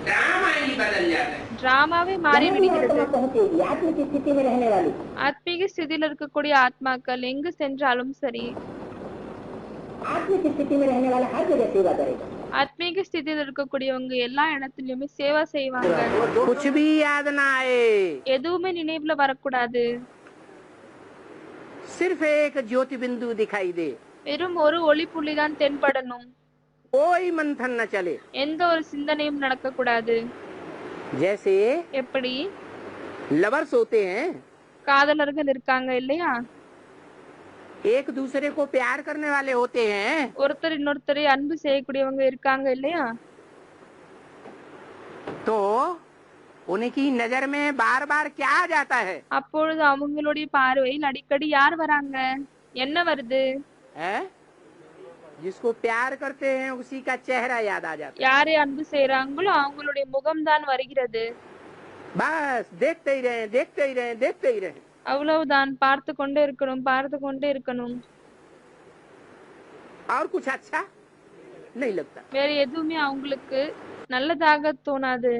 ड्रामा ही बदल जाता है। டிராமாவே மாறி விடுகிறது. आत्मा पहुंचेगी आत्म की स्थिति में रहने वाली, ஆத்மீக ஸ்திதியில் இருக்கக்கூடிய ஆத்மாக்கள் எங்கு சென்றாலும் சரி, आत्म की स्थिति में रहने वाला हर जगह सेवा करेगा। ஆத்மீக ஸ்திதியில் இருக்கக்கூடியவங்க எல்லா இடத்துலயுமே சேவை செய்வாங்க. कुछ भी याद ना आए, எதுவுமே நினைவுல வரக்கூடாது. सिर्फ एक ज्योति बिंदु दिखाई दे, வெறும் ஒரு ஒளி புள்ளி தான் தென்படணும். कोई मंथन न चले। எந்த ஒரு சிந்தனையும் நடக்க கூடாது. जैसे எப்படி लवर्स होते हैं, காதலர்கள் இருக்காங்க இல்லையா, एक दूसरे को प्यार करने वाले होते हैं, ஒருத்தர் இன்னொருத்தரை அன்பு செய்யக்கூடியவங்க இருக்காங்க இல்லையா, तो उनकी नजर में बार बार क्या आ जाता है? அப்பொழுது அவங்களுடைய பார்வையில் அடிக்கடி யார் வராங்க, என்ன வருது? है? जिसको प्यार करते हैं उसी का चेहरा याद आ जाता है। யாரை அன்பு செய்யறாங்களோ அவங்களுடைய முகம்தான் வருகிறது. बस देखते ही रहे, देखते ही रहे, देखते ही रहे। அவ்வளவுதான், பார்த்து கொண்டே இருக்கணும், பார்த்து கொண்டே இருக்கணும். और कुछ अच्छा नहीं लगता। வேற எதுவுமே அவங்களுக்கு நல்லதாக தோணாது.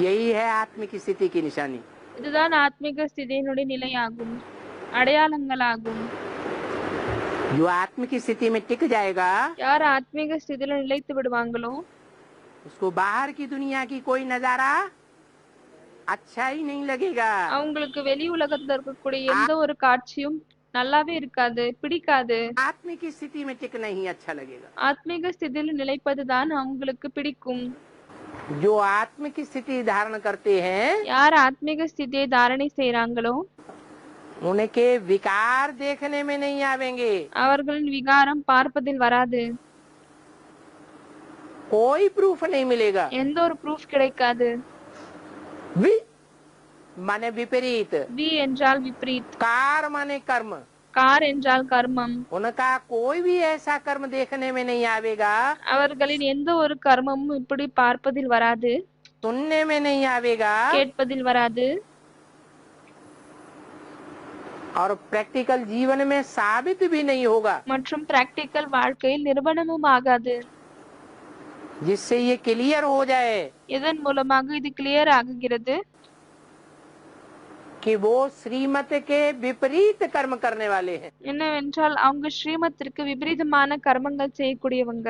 यही है आत्म की स्थिति की निशानी। இதுதான் ஆத்மீக ஸ்திதியினுடைய நிலையாகும், அடையாளங்களாகும். जो आत्म की स्थिति में टिक जाएगा, யார் ஆத்மீக ஸ்திதியில நிலைத்து விடுவாங்களோ, उसको बाहर की दुनिया की कोई नजारा अच्छा ही नहीं लगेगा। அவங்களுக்கு வெளி உலகத்துல இருக்கக்கூடிய எந்த ஒரு காட்சியும் நல்லாவே இருக்காது, பிடிக்காது. आत्म की स्थिति में टिकना ही अच्छा लगेगा। ஆத்மீக ஸ்திதியில நிலைப்பதுதான் அவங்களுக்கு பிடிக்கும். जो आत्म की स्थिति धारण करते हैं, யார் ஆத்மீக ஸ்திதியை தாரணை செய்யறாங்களோ उनके विकार देखने में नहीं आवेंगे, அவர்களின் விகாரம் பார்ப்பதில் வராது. कोई प्रूफ नहीं मिलेगा। எந்த ஒரு ப்ரூஃப் கிடைக்காது. वि माने विपरीत, வி என்றால் விப்ரீத், कार माने कर्म, கார் என்றால் கர்மம். उनका कोई भी ऐसा कर्म देखने में नहीं आवेगा, அவர்களின் எந்த ஒரு கர்மமும் இப்படி பார்ப்பதில் வராது, सुनने में नहीं आवेगा, கேட்பதில் வராது. और प्रैक्टिकल जीवन में साबित भी नहीं होगा। மற்றும் பிராக்டிக்கல் வாழ்க்கையில் நிரூபணமும் ஆகாது. जिससे ये क्लियर हो जाए இதன் மூலமாக இது கிளியர் ஆகுகிறது कि वो श्रीमत के विपरीत कर्म करने वाले हैं। என்னவென்றால் அவங்க ஸ்ரீமத்திற்கு விபரீதமான கர்மங்கள் செய்யக்கூடியவங்க.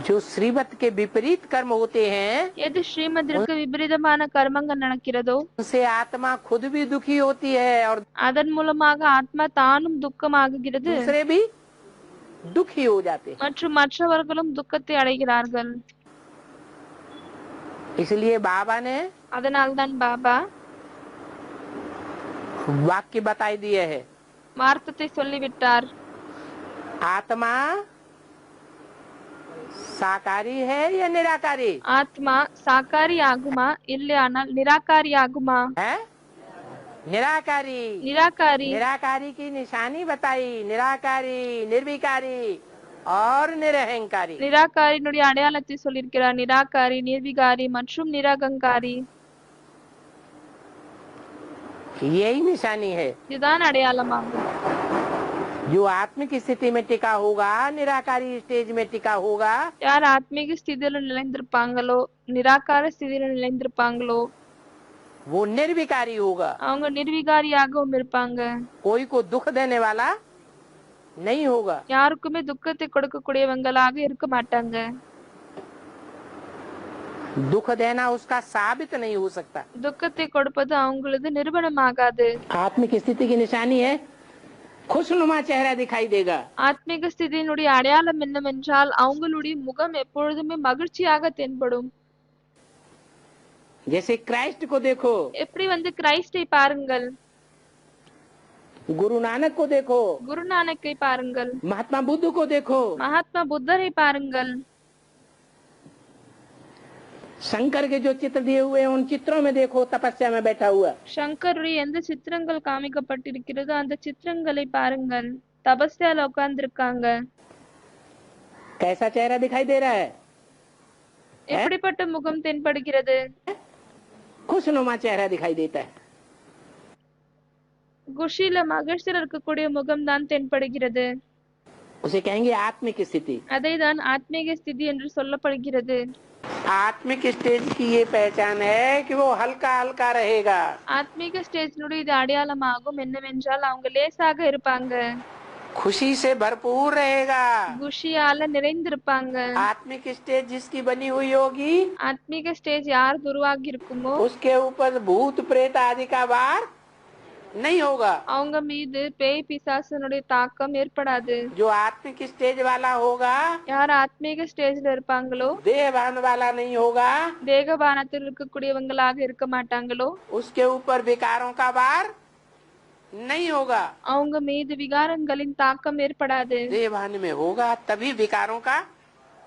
जो श्रीमत के विपरीत कर्म होते हैं, எது ஸ்ரீமத்திற்கு விபரீதமான கர்மங்கள் நடக்கிறதோ उनसे आत्मा खुद भी दुखी होती है और அதன் மூலமாக ஆத்மா தானும் துக்கமாகுகிறது, दूसरे भी दुखी हो जाते हैं। மற்றும் மற்றவர்களும் துக்கத்தை அடைகிறார்கள். इसलिए बाबा ने அதனால்தான் பாபா वाक्य बताई दिए है, வார்த்தத்தை சொல்லிவிட்டார். आत्मा साकारी है या निराकारी ஆத்மா சாக்காரி ஆகுமா இல்லையானால் நிராகாரி ஆகுமா? है? निराकारी। நிராகாரி. निराकारी की निशानी बताई, निराकारी, निर्विकारी और निरहंकारी। நிராகாரினுடைய அடையாளத்தை சொல்லியிருக்கிறார். நிராகாரி, நிர்விகாரி மற்றும் நிராகங்காரி. यही निशानी है। இதுதான் அடையாளமாகும். जो आत्म की स्थिति में टिका होगा, निराकारी स्टेज में टिका होगा, யார் ஆத்மீக ஸ்திதியில நிலைந்திருப்பாங்களோ, நிராகார ஸ்திதியில நிலைந்திருப்பாங்களோ, वो निर्विकारी होगा। அவங்க நிர்விகாரியாகவும் இருப்பாங்க. कोई को दुख देने वाला नहीं होगा। யாருக்குமே துக்கத்தை கொடுக்கக்கூடியவங்களாக இருக்க மாட்டாங்க. दुख देना उसका साबित नहीं हो सकता। துக்கத்தை கொடுப்பது அவங்களது நிரூபணமாகாது. आत्मिक स्थिति की निशानी है खुशनुमा चेहरा दिखाई देगा। ஆத்மீக ஸ்திதியினுடைய அடையாளம் என்னவென்றால் அவங்களுடைய முகம் எப்பொழுதுமே மகிழ்ச்சியாக தென்படும். जैसे क्राइस्ट को देखो, எப்படி கிரைஸ்டை பாருங்கள், गुरु नानक को देखो, குருநானக்கை பாருங்கள், महात्मा बुद्ध को देखो, மகாத்மா புத்தரை பாருங்கள். शंकर के जो चित्र दिए हुए हैं उन चित्रों में देखो तपस्या में बैठा हुआ। சங்கருடைய எந்த சித்திரங்கள் காமிக்கப்பட்டிருக்கிறதோ அந்த சித்திரங்களை பாருங்கள். தபஸ்யால உட்கார்ந்திருக்காங்க. कैसा चेहरा दिखाई दे रहा है? எப்படிப்பட்ட முகம் தென்படுகிறது? खुशनुमा चेहरा दिखाई देता है। குஷியில மகிழ்ச்சியில் இருக்கக்கூடிய முகம் தான் தென்படுகிறது. उसे कहेंगे आत्मिक स्थिति। அதை தான் ஆத்மீக ஸ்திதி என்று சொல்லப்படுகிறது. आत्मिक स्टेज की ये पहचान है कि वो हल्का हल्का रहेगा। ஆத்மீக ஸ்டேஜினுடைய இது அடையாளமாகும் என்னவென்றால் அவங்க லேசாக இருப்பாங்க, खुशी से भरपूर रहेगा। குஷியால நிறைந்திருப்பாங்க. आत्मिक स्टेज जिसकी बनी हुई होगी ஆத்மீக ஸ்டேஜ் யார் உருவாகி இருக்குமோ उसके ऊपर भूत प्रेत आदि का वार नहीं होगा। அவங்க மீது பேய் பிசாசனுடைய தாக்கம் ஏற்படாது. जो आत्मिक स्टेज वाला होगा யார் ஆத்மீக ஸ்டேஜ்ல இருப்பாங்களோ, देहभान वाला नहीं होगा, தேகபானத்தில் இருக்கக்கூடியவங்களாக இருக்க மாட்டாங்களோ, उसके ऊपर विकारों का वार नहीं होगा। அவங்க மீது விகாரங்களின் தாக்கம் ஏற்படாது. देहभान में होगा तभी विकारों का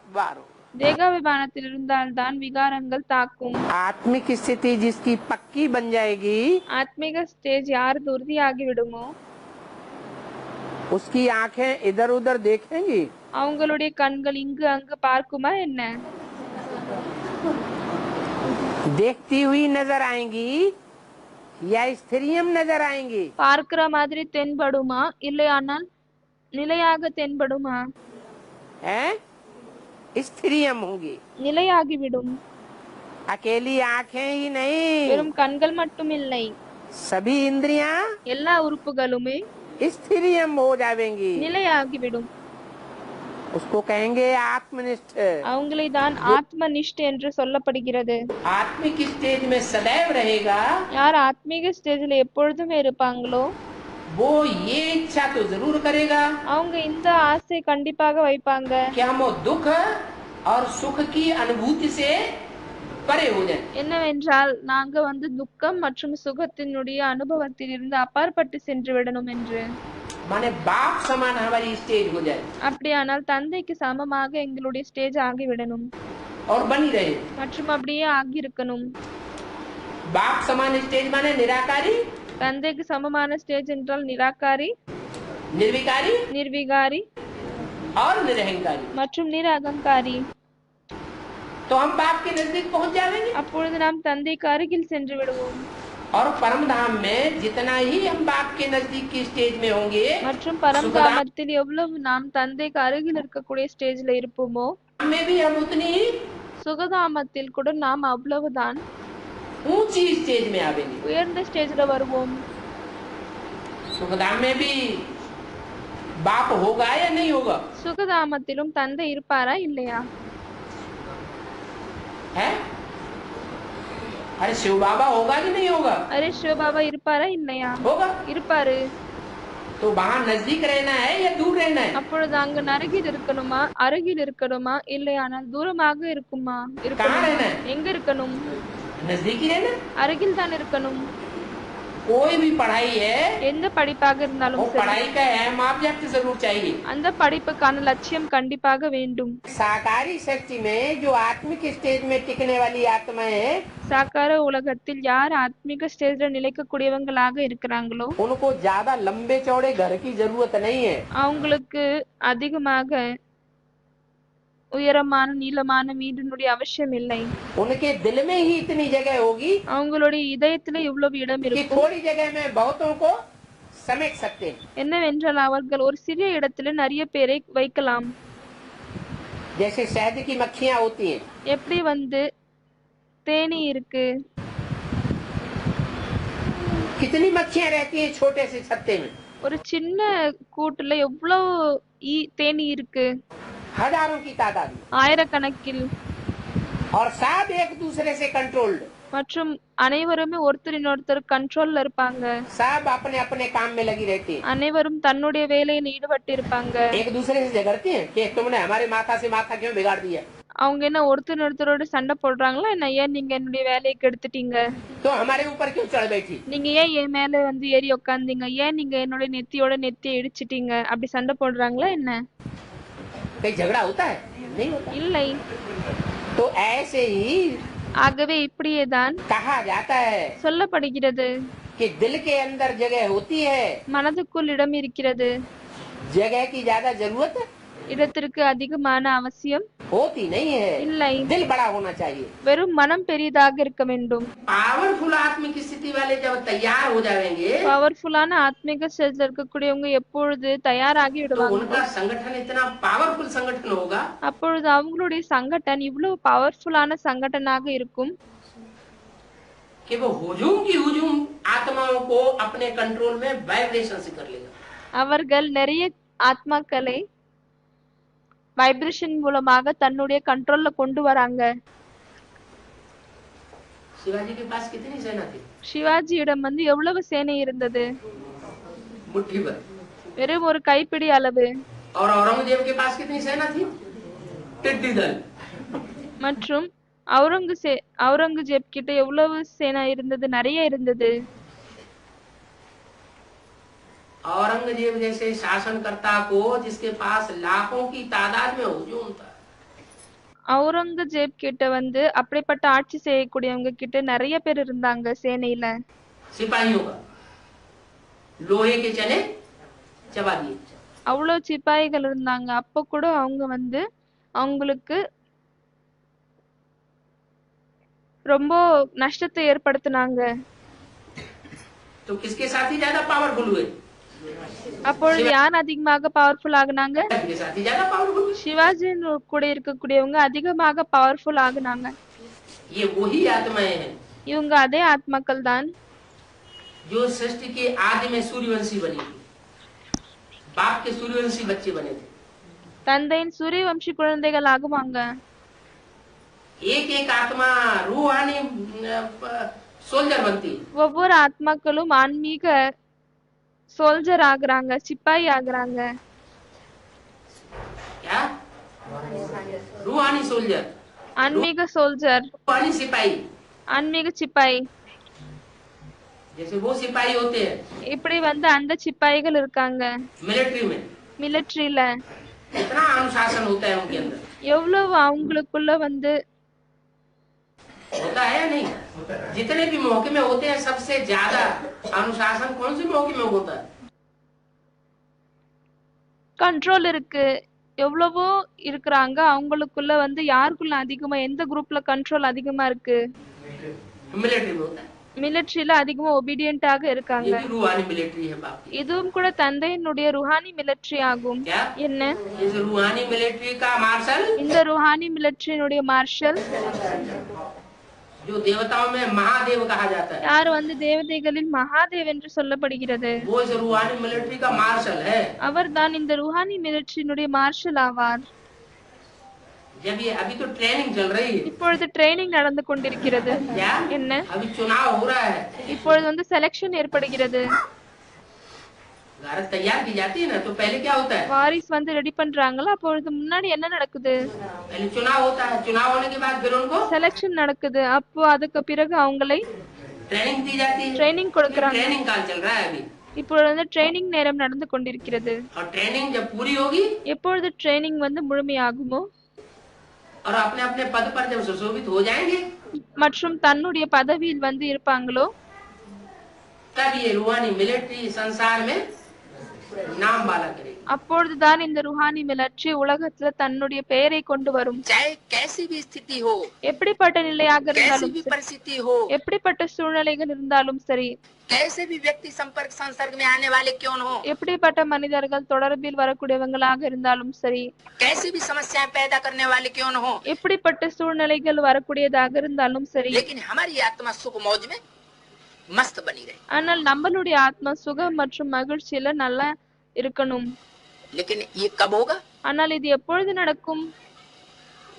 वार होगा। தேகாபிமானத்தில் இருந்தால்தான் விகாரங்கள் தாக்கும். आत्मिक स्थिति जिसकी पक्की बन जाएगी ஆத்மீக ஸ்டேஜ் யார் உறுதியாகி விடுமோ उसकी आंखें इधर उधर देखेंगी, அவங்களுடைய கண்கள் இங்கு அங்கு பார்க்குமா என்ன? देखती हुई नजर आएंगी या स्थिरियम नजर आएंगी। பார்க்கிற மாதிரி தென்படுமா இல்லையானால் நிலையாக தென்படுமா? हैं? स्थिरियम होंगी। நிலையாகிவிடும். अकेली आंखें ही नहीं, வெறும் कண்கள் மட்டும் இல்லை, सभी इंद्रियां எல்லா உறுப்புகளுமே स्थिरियम हो जाएंगी। நிலையாகிவிடும். उसको कहेंगे आत्मनिष्ठ। அவங்களை தான் ஆத்ம நிஷ்டை என்று சொல்லப்படுகிறது. आत्मिक स्टेज में सदैव रहेगा யார் ஆத்மீக ஸ்டேஜ்ல எப்பொழுதுமே இருப்பாங்களோ वो ये इच्छा तो जरूर करेगा அவங்க இந்த ஆசை கண்டிப்பாக வைப்பாங்க, कि हम वो दुख और सुख की अनुभूति से परे हो जाए। என்னவென்றால் நாங்க துக்கம் மற்றும் சுகத்தினுடைய அனுபவத்தில் இருந்து அப்பாற்பட்டு சென்று விடணும் என்று. माने बाप समान हमारी स्टेज हो जाए அப்படியானால் தந்தைக்கு சமமாக எங்களுடைய ஸ்டேஜ் ஆகிவிடணும் और बनी रहे। மற்றும் அப்படியே ஆகியிருக்கணும். बाप समान स्टेज माने निराकारी, தந்தைக்கு சமமான ஸ்டேஜ் என்றால் நிராகாரி, निर्विकारी நிர்விகாரி और निरहंकारी। மற்றும் நிரகங்காரி. तो हम बाप के नजदीक पहुंच जाएंगे அப்பொழுது நாம் தந்தைக்கு அருகில் சென்று விடுவோம். और परम धाम में जितना ही हम बाप के नजदीक की स्टेज में होंगे மற்றும் பரம்தாமத்தில் எவ்வளவு நாம் தந்தைக்கு அருகில் இருக்கக்கூடிய ஸ்டேஜ்ல இருப்போமோ में भी हम उतनी ही சுகதாமத்தில் கூட நாம் அவ்வளவுதான் ऊंची स्टेज में आवेंगे। உயர்ந்த ஸ்டேஜ்ல வருவோம். सुखधाम में भी बाप होगा या नहीं होगा? சுகதாமத்திலும் தந்தை இருப்பாரா இல்லையா? है? अरे शिव बाबा होगा कि नहीं होगा? அரே சிவபாபா இருப்பாரா இல்லையா? होगा। இருப்பாரு. तो वहाँ नजदीक रहना है या दूर रहना है? அப்பொழுது அங்க அருகில் இருக்கணுமா அருகில் இருக்கணுமா இல்லையானால் தூரமாக இருக்குமா कहाँ இருக்கணும்? रहना है? எங்க இருக்கணும்? नजदीक ही रहना। அருகில் தான் இருக்கணும். कोई भी पढ़ाई है எந்த படிப்பாக இருந்தாலும் वो சரி पढ़ाई का अहम ऑब्जेक्ट जरूर चाहिए। அந்த படிப்புக்கான லட்சியம் கண்டிப்பாக வேண்டும். साकारी शक्ति में जो आत्मिक स्टेज में टिकने वाली आत्माएं हैं சாக்கார உலகத்தில் யார் ஆத்மீக ஸ்டேஜ்ல நிலைக்கக்கூடியவங்களாக இருக்கிறாங்களோ उनको ज्यादा लंबे चौड़े घर की जरूरत नहीं है। அவங்களுக்கு அதிகமாக உயரமான நீளமான வீடினுடைய அவசியம் இல்லை. उनके दिल में ही इतनी जगह होगी அவங்களுடைய இதயத்துல இவ்வளவு இடம் कि இருக்கும் थोड़ी जगह में बहुतों को समेट सकते हैं। என்னவென்றால் அவர்கள் ஒரு சிறிய இடத்துல நிறைய பேரை வைக்கலாம். जैसे शहद की मक्खियां होती हैं, எப்படி தேனி இருக்கு, कितनी मक्खियां रहती हैं छोटे से छत्ते में, ஒரு சின்ன கூட்டுல எவ்வளவு தேனீ இருக்கு, हजारों की तादाद में, ஆயிரக்கணக்கில். और सब एक दूसरे से कंट्रोल्ड, மற்றும் அனைவருமே ஒருத்தரின் ஒருத்தர் கண்ட்ரோல்ல இருப்பாங்க. सब अपने अपने काम में लगी रहती हैं, அனைவரும் தன்னுடைய வேலையில் ஈடுபட்டு இருப்பாங்க. एक दूसरे से झगड़ती हैं कि तुमने हमारे माथा से माथा क्यों बिगाड़ दिया, அவங்க என்ன ஒருத்தர் ஒருத்தரோட சண்டை போடுறாங்களா என்ன, ஏன் நீங்க என்னுடைய வேலையை கெடுத்துட்டீங்க, तो हमारे ऊपर क्यों चढ़ बैठी, நீங்க ஏன் என் மேல வந்து ஏறி உட்காந்தீங்க, ஏன் நீங்க என்னோட நெத்தியை இடிச்சிட்டீங்க, அப்படி சண்டை போடுறாங்களா என்ன? कहीं झगड़ा होता है? नहीं होता। இல்லை. तो ऐसे ही ஆகவே இப்படியேதான் कहा जाता है சொல்லப்படுகிறது, कि दिल के अंदर जगह होती है, மனதுக்குள் இடம் இருக்கிறது, जगह की ज्यादा जरूरत இடத்திற்கு அதிகமான அவசியம் होती नहीं है, இல்லை. दिल बड़ा होना चाहिए। வெறும் மனம் பெரிதாக இருக்க வேண்டும். पावरफुल आत्मिक स्थिति वाले जब तैयार हो जाएंगे பவர்ஃபுல்லான ஆத்மீக ஸ்டேஜ்ல இருக்கக்கூடியவங்க எப்பொழுது தயாராகி तो விடுவாங்க, उनका संगठन इतना पावरफुल संगठन होगा அப்பொழுது அவங்களுடைய சங்கடன் இவ்வளவு பவர்ஃபுல்லான சங்கடனாக இருக்கும் कि वो हुजूम की हुजूम आत्माओं को अपने कंट्रोल में वाइब्रेशन से कर लेगा। அவர்கள் நிறைய ஆத்மாக்களை வைப்ரேஷன் மூலமாக தன்னுடைய கண்ட்ரோல்ல கொண்டு வராங்க. शिवाजी के पास कितनी सेना थी? சிவாஜியிடம் வந்து எவ்வளவு சேனை இருந்தது? मुट्ठी भर। வெறும் ஒரு கைப்பிடி அளவு. और औरंगजेब के पास कितनी सेना थी? टिड्डी दल। மற்றும் அவுரங்கஜேப் கிட்ட எவ்வளவு சேனா இருந்தது? நிறைய இருந்தது. औरंगजेब जैसे शासनकर्ता को जिसके पास लाखों की तादाद में हुजूम था, அவுரங்கஜேப் கிட்ட வந்து அப்படிப்பட்ட ஆட்சி செய்யக்கூடியவங்க கிட்ட நிறைய பேர் இருந்தாங்க சேனையில. सिपाहियों का लोहे के चने चबा दिए। அவ்வளவு சிப்பாய்கள் இருந்தாங்க. அப்ப கூட அவங்க வந்து அவங்களுக்கு ரொம்ப நஷ்டத்தை ஏற்படுத்தினாங்க. तो किसके साथ ही ज्यादा पावरफुल हुए? அப்பொழுது யார் அதிகமாக பவர்ஃபுல் ஆகுனாங்க? के साथ ही ज्यादा पावरफुल हुए। சிவாஜியின் கூட இருக்கக்கூடியவங்க அதிகமாக பவர்ஃபுல் ஆகுனாங்க. ये वही आत्माएं हैं இவங்க அதே ஆத்மாக்கள் தான் जो सृष्टि के आदि में सूर्यवंशी बनी थी, बाप के सूर्यवंशी बच्चे बने थे। தந்தையின் சூரியவம்சி குழந்தைகள் ஆகுவாங்க. एक एक आत्मा रूहानी सोल्जर बनती है। ஒவ்வொரு ஆத்மாக்களும் ஆன்மீக சோல்ஜர் ஆகுறாங்க, சிப்பாய் ஆகுறாங்க. क्या? रूहानी सोल्जर, ஆன்மீக சோல்ஜர், रूहानी सिपाही। ஆன்மீக சிப்பாய். जैसे वो सिपाही होते हैं இப்படி வந்து அந்த சிப்பாய்கள் இருக்காங்க मिलिट्री में, மிலிட்டரியில. इतना अनुशासन होता है उनके अंदर, எவ்வளவு அவங்களுக்குள்ள வந்து होता है या नहीं? जितने भी मौके में होते हैं सबसे ज्यादा अनुशासन कौन से मौके में होता है? கண்ட்ரோல் இருக்கு. எவ்வளவோ இருக்கிறாங்க. அவங்களுக்குள்ள வந்து யாருக்குள்ள அதிகமா, எந்த குரூப்ல கண்ட்ரோல் அதிகமா இருக்கு? मिलिट्री में होता है। மிலிட்டரியில அதிகமா ஒபீடியன்ட்டாக ये இருக்காங்க. भी रूहानी मिलिट्री है बाप की। இதுவும் கூட தந்தையினுடைய ருஹானி மிலிட்டரி ஆகும். क्या? என்ன? इस रूहानी मिलिट्री का मार्शल இந்த ருஹானி மிலிட்டரியினுடைய மார்ஷல் जो देवताओं में महादेव कहा जाता है, யார் வந்து தேவதைகளில் மகாதேவ் என்று சொல்லப்படுகிறது. वो इस रूहानी मिलिट्री का मार्शल है। அவர்தான் இந்த ருஹானி மிலிட்டரியினுடைய மார்ஷல் ஆவார். जब ये अभी तो ट्रेनिंग चल रही है, இப்பொழுது ட்ரைனிங் நடந்து கொண்டிருக்கிறது. क्या? என்ன? अभी चुनाव हो रहा है, இப்பொழுது வந்து செலக்ஷன் ஏற்படுகிறது. भारत तैयार की जाती है ना, तो पहले क्या होता है? வாரிஸ் வந்து ரெடி பண்றாங்களா? அப்பொழுது முன்னாடி என்ன நடக்குது? पहले चुनाव होता है, चुनाव होने के बाद फिर उनको செலக்ஷன் நடக்குது. அப்போ அதுக்கு பிறகு அவங்களை ट्रेनिंग दी जाती है। ட்ரைனிங் கொடுக்கறாங்க. ट्रेनिंग काल चल रहा है अभी, இப்பொழுது வந்து ட்ரைனிங் நேரம் நடந்து கொண்டிருக்கிறது. और ट्रेनिंग जब पूरी होगी எப்பொழுது ட்ரைனிங் வந்து முழுமையாகுமோ और अपने अपने पद पर जब सुशोभित हो जाएंगे, மற்றும் தன்னுடைய பதவியில் வந்து இருப்பாங்களோ, तब ये रूहानी मिलिट्री संसार में नाम वाला करेगी। அப்பொழுதுதான் இந்த ருஹானி மிலிட்டரி உலகத்துல தன்னுடைய பெயரை கொண்டு வரும். चाहे कैसी भी स्थिति हो, எப்படிப்பட்ட நிலையாக कैसी இருந்தாலும் भी சரி, परिस्थिति हो, எப்படிப்பட்ட சூழ்நிலைகள் இருந்தாலும் சரி, कैसे भी व्यक्ति संसर्ग में आने वाले क्यों न हो, எப்படிப்பட்ட மனிதர்கள் தொடர்பில் வரக்கூடியவங்களாக இருந்தாலும் சரி, कैसी भी समस्याएं पैदा करने वाले क्यों न हो, எப்படிப்பட்ட சூழ்நிலைகள் வரக்கூடியதாக இருந்தாலும் சரி, लेकिन हमारी आत्मा सुख मौज में मस्त बनी रहे, ஆனால் நம்மளுடைய ஆத்மா சுகம் மற்றும் மகிழ்ச்சியில நல்லா இருக்கணும். लेकिन ये कब होगा? ஆனால் இது எப்பொழுது நடக்கும்?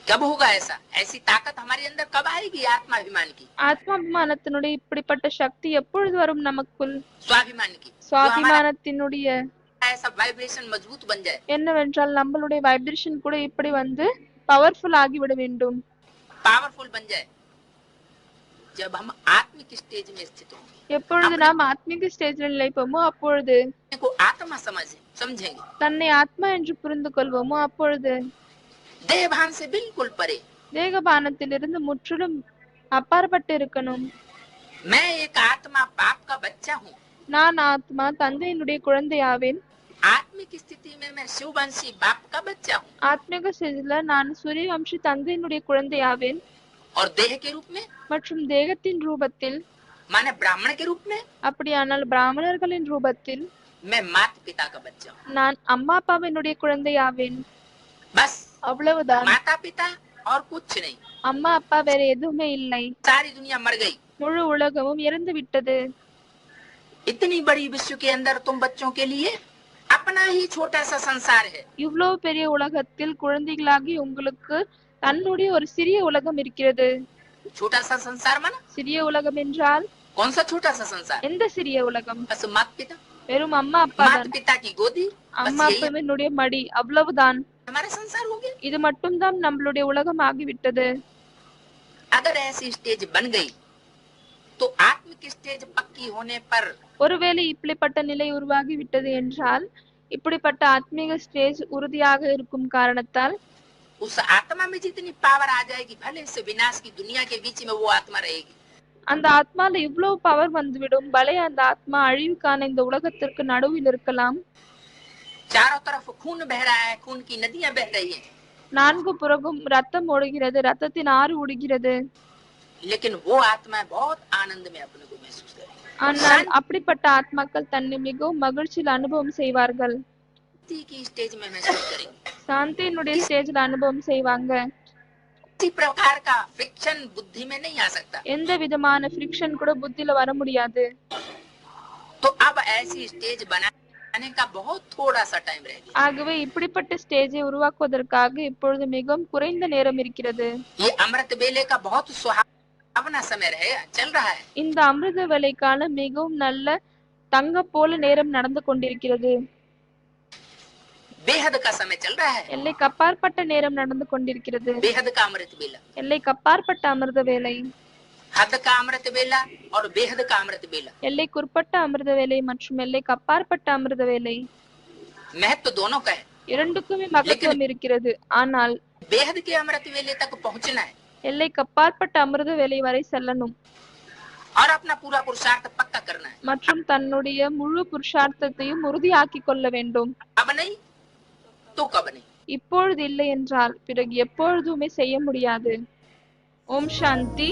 कब होगा ऐसा? ऐसी ताकत हमारे अंदर कब आएगी आत्माभिमान की, ஆத்மாபிமானத்தினுடைய இப்படிப்பட்ட சக்தி எப்பொழுது வரும் நமக்குள்? स्वाभिमान की, சுவாபிமானத்தினுடைய ऐसा वाइब्रेशन मजबूत बन जाए, என்னவென்றால் நம்மளுடைய வைப்ரேஷன் கூட இப்படி வந்து பவர்ஃபுல் ஆகிவிட வேண்டும், पावरफुल बन जाए, जब हम आत्मिक स्टेज में स्थित होंगे, எப்பொழுது நாம் ஆத்மீக ஸ்டேஜ்ல நிலைப்போமோ அப்பொழுது, को आत्मा समझेंगे, தன்னை ஆத்மா என்று புரிந்து கொள்வோமோ அப்பொழுது, देहभान से बिल्कुल परे, தேகபானத்திலிருந்து முற்றிலும் அப்பாற்பட்டு இருக்கணும். मैं एक आत्मा बाप का बच्चा हूँ, நான் ஆத்மா தந்தையினுடைய குழந்தையாவேன். आत्मिक स्थिति में मैं शिववंशी बाप का बच्चा हूँ, ஆத்மீக ஸ்டேஜ்ல நான் சூரியவம்சி தந்தையினுடைய குழந்தையாவேன். और देह के रूप में மற்றும் தேகத்தின் ரூபத்தில், माने ब्राह्मण के रूप में அப்படியானால் பிராமணர்களின் ரூபத்தில் मैं माता पिता का बच्चा हूँ, நான் அம்மா அப்பாவினுடைய குழந்தையாவேன். बस அவ்வளவுதான். माता पिता और कुछ नहीं, அம்மா அப்பா வேற எதுவுமே இல்லை. सारी दुनिया मर गई, முழு உலகமும் இறந்து விட்டது. इतनी बड़ी विश्व के अंदर तुम बच्चों के लिए अपना ही छोटा सा संसार है, இவ்வளவு பெரிய உலகத்தில் குழந்தைகளாகி உங்களுக்கு தன்னுடைய ஒரு சிறிய உலகம் இருக்கிறது. छोटा सा संसार माना சிறிய உலகம் என்றால் कौन सा छोटा सा संसार? எந்த சிறிய உலகம்? बस माता पिता, வெறும் அம்மா அப்பா माता தான். पिता की गोदी, बस அம்மா यही அப்பாவினுடைய மடி, அவ்வளவுதான். हमारा संसार हो गया। இது மட்டும்தான் நம்மளுடைய உலகம் ஆகிவிட்டது. अगर ऐसी स्टेज बन गई तो आत्मिक स्टेज पक्की होने पर ஒருவேளை இப்படிப்பட்ட நிலை உருவாகி விட்டது என்றால், இப்படிப்பட்ட ஆத்மீக ஸ்டேஜ் உறுதியாக இருக்கும் காரணத்தால் उस आत्मा में जितनी पावर आ जाएगी, भले से विनाश की दुनिया के बीच में वो आत्मा रहेगी, அந்த ஆத்மால இவ்வளவு பவர் வந்துவிடும். பலே அந்த ஆத்மா அழிவுக்கான இந்த உலகத்திற்கு நடுவில் இருக்கலாம். चारों तरफ खून बह रहा है, खून की नदियां बह रही हैं, நான்கு புறமும் ரத்தம் ஓடுகிறது, ரத்தத்தின் ஆறு ஓடுகிறது. लेकिन वो आत्मा बहुत आनंद में अपने को महसूस करेगी, ஆனால் அப்படிப்பட்ட ஆத்மாக்கள் தன்னை மிகவும் மகிழ்ச்சியில் அனுபவம் செய்வார்கள். शांति की स्टेज में महसूस करेंगे, சாந்தியினுடைய ஸ்டேஜ்ல அனுபவம் செய்வாங்க. किसी प्रकार का फ्रिक्शन बुद्धि में नहीं आ सकता। எந்த விதமான ஃபிரிக்ஷன் கூட புத்தியில வர முடியாது. तो अब ऐसी स्टेज बनाने का बहुत थोड़ा सा टाइम रह गया। ஆகவே இப்படிப்பட்ட ஸ்டேஜை உருவாக்குவதற்காக இப்பொழுது மிகவும் குறைந்த நேரம் இருக்கிறது. ये अमृत बेले का बहुत सुहावना समय रहे, चल रहा है। இந்த அமிர்த வேலைக்கான மிகவும் நல்ல தங்க போல நேரம் நடந்து கொண்டிருக்கிறது. बेहद का समय चल रहा है, எல்லைக்கு அப்பாற்பட்ட நேரம் நடந்து கொண்டிருக்கிறது. बेहद का अमृत बेला, எல்லைக்கு அப்பாற்பட்ட அமிர்த வேலை, हद का अमृत बेला और बेहद का अमृत बेला, எல்லைக்குட்பட்ட அமிர்த வேலை மற்றும் எல்லைக்கு அப்பாற்பட்ட அமிர்த வேலை, महत्व दोनों का है। இரண்டுக்குமே மகத்துவம் இருக்கிறது. ஆனால் बेहद के अमृत बेले तक पहुंचना है எல்லைக்கு அப்பாற்பட்ட அமிர்த வேலை வரை செல்லணும் और अपना पूरा पुरुषार्थ पक्का करना है। மற்றும் தன்னுடைய முழு புருஷார்த்தத்தையும் உறுதியாக்கி கொள்ள வேண்டும். अब नहीं तो कब नहीं। இப்பொழுது இல்லை என்றால் பிறகு எப்பொழுதுமே செய்ய முடியாது. ஓம் சாந்தி.